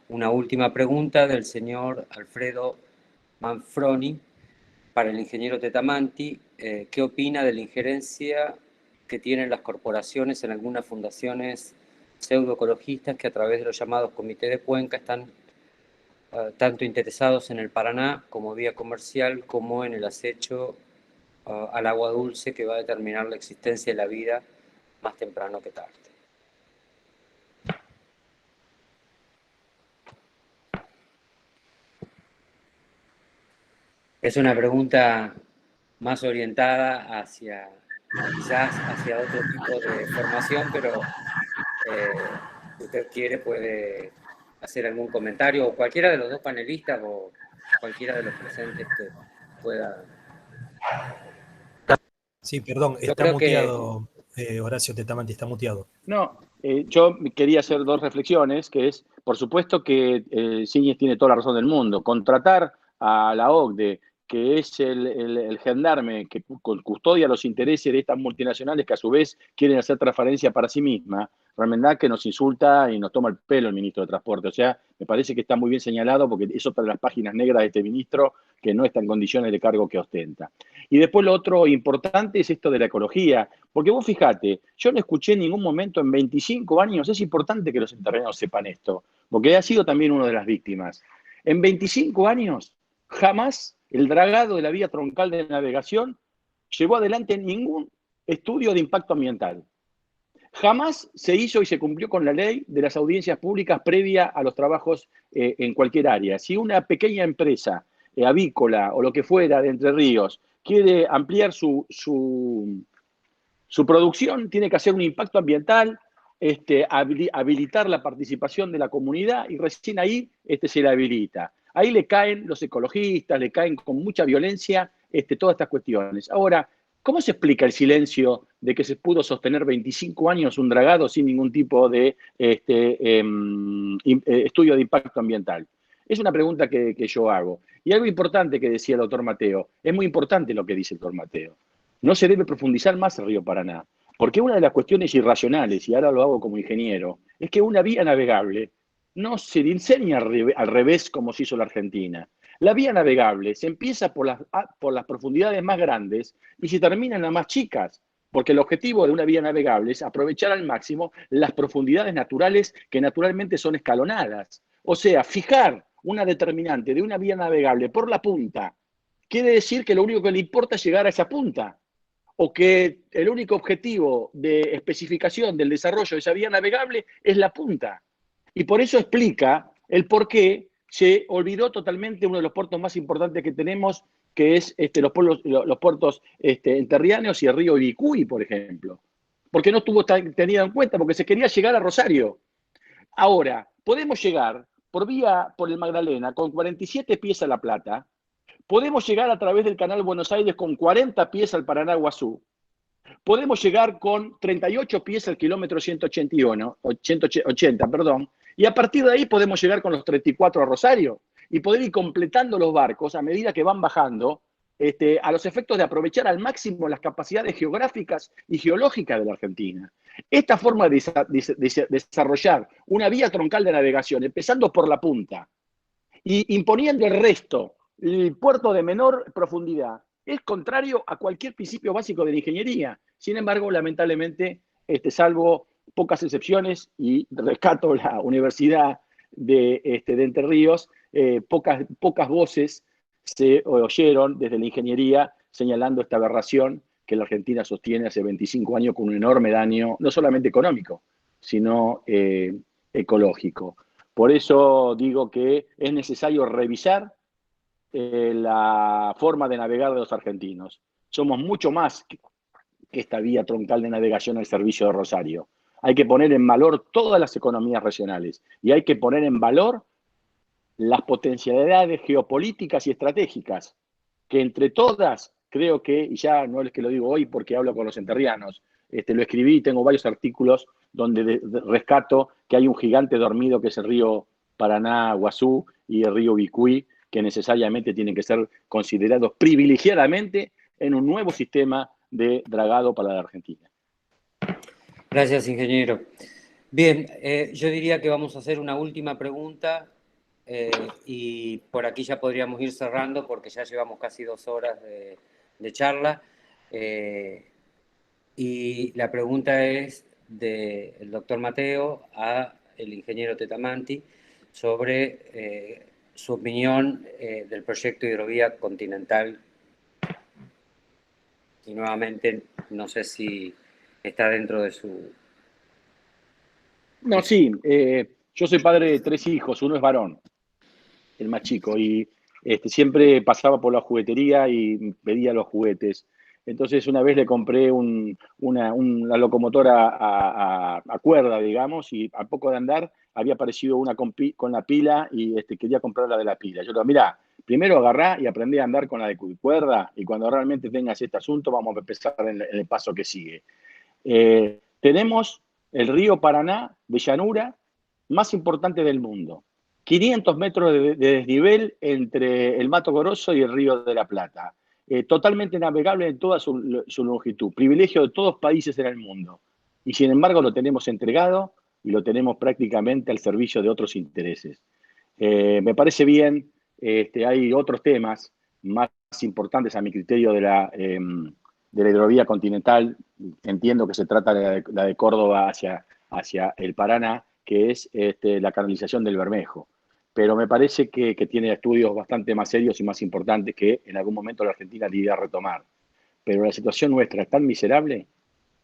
una última pregunta del señor Alfredo Manfroni para el ingeniero Tetamanti. ¿Qué opina de la injerencia que tienen las corporaciones en algunas fundaciones pseudoecologistas que a través de los llamados comités de cuenca están tanto interesados en el Paraná como vía comercial, como en el acecho al agua dulce que va a determinar la existencia de la vida más temprano que tarde? Es una pregunta más orientada quizás hacia otro tipo de formación, pero si usted quiere puede hacer algún comentario, o cualquiera de los dos panelistas o cualquiera de los presentes que pueda. Sí, perdón, Yo está creo muteado, Horacio Tetamanti, está muteado. No, yo quería hacer dos reflexiones, que es, por supuesto que Signes tiene toda la razón del mundo. Contratar a la OCDE, que es el gendarme que custodia los intereses de estas multinacionales que a su vez quieren hacer transparencia para sí misma, realmente que nos insulta y nos toma el pelo el ministro de Transporte. O sea, me parece que está muy bien señalado porque es otra de las páginas negras de este ministro que no está en condiciones de cargo que ostenta. Y después lo otro importante es esto de la ecología, porque vos fijate, yo no escuché en ningún momento en 25 años, es importante que los entrerrianos sepan esto, porque ha sido también una de las víctimas. En 25 años, jamás el dragado de la vía troncal de navegación llevó adelante ningún estudio de impacto ambiental. Jamás se hizo y se cumplió con la ley de las audiencias públicas previa a los trabajos en cualquier área. Si una pequeña empresa avícola o lo que fuera de Entre Ríos quiere ampliar su producción, tiene que hacer un impacto ambiental, habilitar la participación de la comunidad y recién ahí se la habilita. Ahí le caen los ecologistas, le caen con mucha violencia todas estas cuestiones. Ahora, ¿cómo se explica el silencio de que se pudo sostener 25 años un dragado sin ningún tipo de estudio de impacto ambiental? Es una pregunta que yo hago. Y algo importante que decía el doctor Mateo, es muy importante lo que dice el doctor Mateo. No se debe profundizar más el río Paraná, porque una de las cuestiones irracionales, y ahora lo hago como ingeniero, es que una vía navegable no se diseña al revés como se hizo la Argentina. La vía navegable se empieza por las profundidades más grandes y se termina en las más chicas, porque el objetivo de una vía navegable es aprovechar al máximo las profundidades naturales que naturalmente son escalonadas. O sea, fijar una determinante de una vía navegable por la punta quiere decir que lo único que le importa es llegar a esa punta, o que el único objetivo de especificación del desarrollo de esa vía navegable es la punta. Y por eso explica el por qué se olvidó totalmente uno de los puertos más importantes que tenemos, que es los puertos enterrianos y el río Ibicuy, por ejemplo. Porque no estuvo tenido en cuenta, porque se quería llegar a Rosario. Ahora, podemos llegar por el Magdalena con 47 pies a La Plata, podemos llegar a través del Canal Buenos Aires con 40 pies al Paraná-Guazú, podemos llegar con 38 pies al kilómetro 180, y a partir de ahí podemos llegar con los 34 a Rosario y poder ir completando los barcos a medida que van bajando a los efectos de aprovechar al máximo las capacidades geográficas y geológicas de la Argentina. Esta forma de desarrollar una vía troncal de navegación, empezando por la punta y imponiendo el resto, el puerto de menor profundidad, es contrario a cualquier principio básico de la ingeniería. Sin embargo, lamentablemente, salvo pocas excepciones, y rescato la Universidad de Entre Ríos, pocas voces se oyeron desde la ingeniería señalando esta aberración que la Argentina sostiene hace 25 años con un enorme daño, no solamente económico, sino ecológico. Por eso digo que es necesario revisar la forma de navegar de los argentinos. Somos mucho más que esta vía troncal de navegación al servicio de Rosario. Hay que poner en valor todas las economías regionales y hay que poner en valor las potencialidades geopolíticas y estratégicas, que entre todas, creo que, y ya no es que lo digo hoy porque hablo con los entrerrianos, lo escribí y tengo varios artículos donde rescato que hay un gigante dormido que es el río Paraná-Guazú y el río Bicuí, que necesariamente tienen que ser considerados privilegiadamente en un nuevo sistema de dragado para la Argentina. Gracias, ingeniero. Bien, yo diría que vamos a hacer una última pregunta y por aquí ya podríamos ir cerrando porque ya llevamos casi 2 horas de charla. Y la pregunta es del doctor Mateo a el ingeniero Tetamanti sobre su opinión del proyecto Hidrovía Continental. Y nuevamente, no sé si está dentro de su... No, sí, yo soy padre de 3 hijos, uno es varón, el más chico, y siempre pasaba por la juguetería y pedía los juguetes. Entonces una vez le compré una locomotora a cuerda, digamos, y a poco de andar había aparecido una con la pila y quería comprar la de la pila. Yo le digo, mirá, primero agarrá y aprendí a andar con la de cuerda y cuando realmente tengas este asunto vamos a empezar en el paso que sigue. Tenemos el río Paraná de llanura más importante del mundo. 500 metros de desnivel entre el Mato Grosso y el Río de la Plata. Totalmente navegable en toda su longitud. Privilegio de todos los países en el mundo. Y sin embargo lo tenemos entregado y lo tenemos prácticamente al servicio de otros intereses. Me parece bien, hay otros temas más importantes a mi criterio de la hidrovía continental. Entiendo que se trata de la de Córdoba hacia el Paraná, que es la canalización del Bermejo. Pero me parece que tiene estudios bastante más serios y más importantes que en algún momento la Argentina debería retomar. Pero la situación nuestra es tan miserable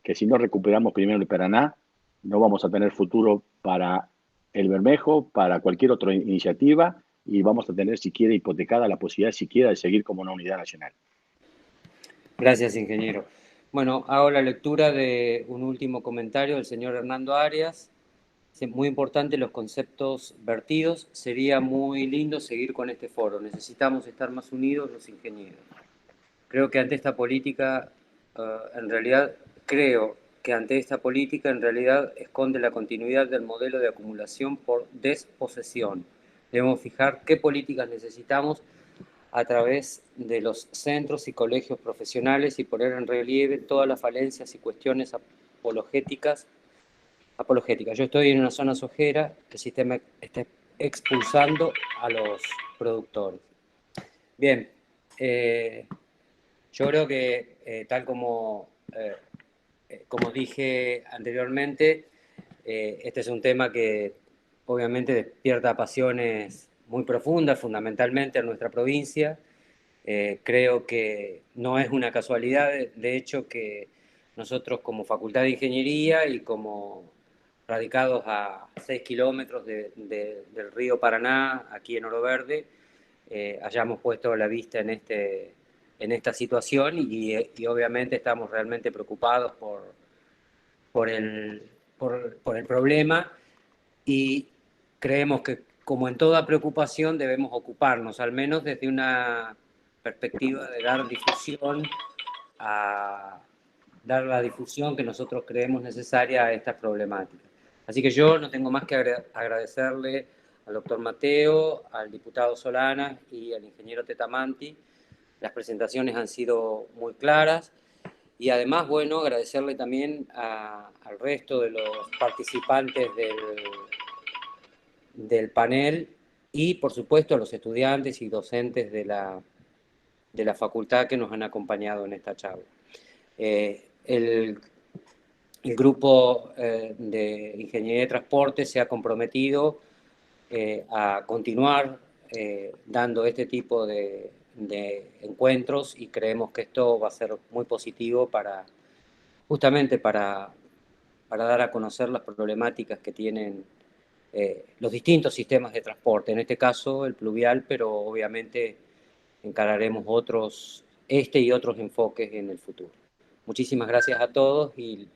que si no recuperamos primero el Paraná, no vamos a tener futuro para el Bermejo, para cualquier otra iniciativa, y vamos a tener siquiera hipotecada la posibilidad siquiera de seguir como una unidad nacional. Gracias, ingeniero. Bueno, hago la lectura de un último comentario del señor Hernando Arias. Es muy importante los conceptos vertidos. Sería muy lindo seguir con este foro. Necesitamos estar más unidos los ingenieros. Creo que ante esta política, en realidad esconde la continuidad del modelo de acumulación por desposesión. Debemos fijar qué políticas necesitamos a través de los centros y colegios profesionales y poner en relieve todas las falencias y cuestiones apologéticas. Yo estoy en una zona sojera, el sistema está expulsando a los productores. Bien, yo creo que tal como dije anteriormente, este es un tema que obviamente despierta pasiones muy profundas, fundamentalmente en nuestra provincia. Creo que no es una casualidad, de hecho, que nosotros como Facultad de Ingeniería y como radicados a 6 kilómetros del río Paraná, aquí en Oro Verde, hayamos puesto la vista en esta situación y obviamente estamos realmente preocupados por el problema y creemos que, como en toda preocupación, debemos ocuparnos, al menos desde una perspectiva de dar la difusión que nosotros creemos necesaria a estas problemáticas. Así que yo no tengo más que agradecerle al doctor Mateo, al diputado Solana y al ingeniero Tetamanti. Las presentaciones han sido muy claras y además, bueno, agradecerle también al resto de los participantes del panel y, por supuesto, a los estudiantes y docentes de la facultad que nos han acompañado en esta charla. El el grupo de Ingeniería de Transporte se ha comprometido a continuar dando este tipo de encuentros, y creemos que esto va a ser muy positivo justamente para dar a conocer las problemáticas que tienen los distintos sistemas de transporte, en este caso el pluvial, pero obviamente encararemos este y otros enfoques en el futuro. Muchísimas gracias a todos y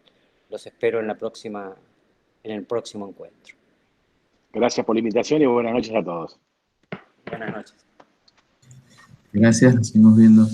los espero en el próximo encuentro. Gracias por la invitación y buenas noches a todos. Buenas noches. Gracias, nos seguimos viendo.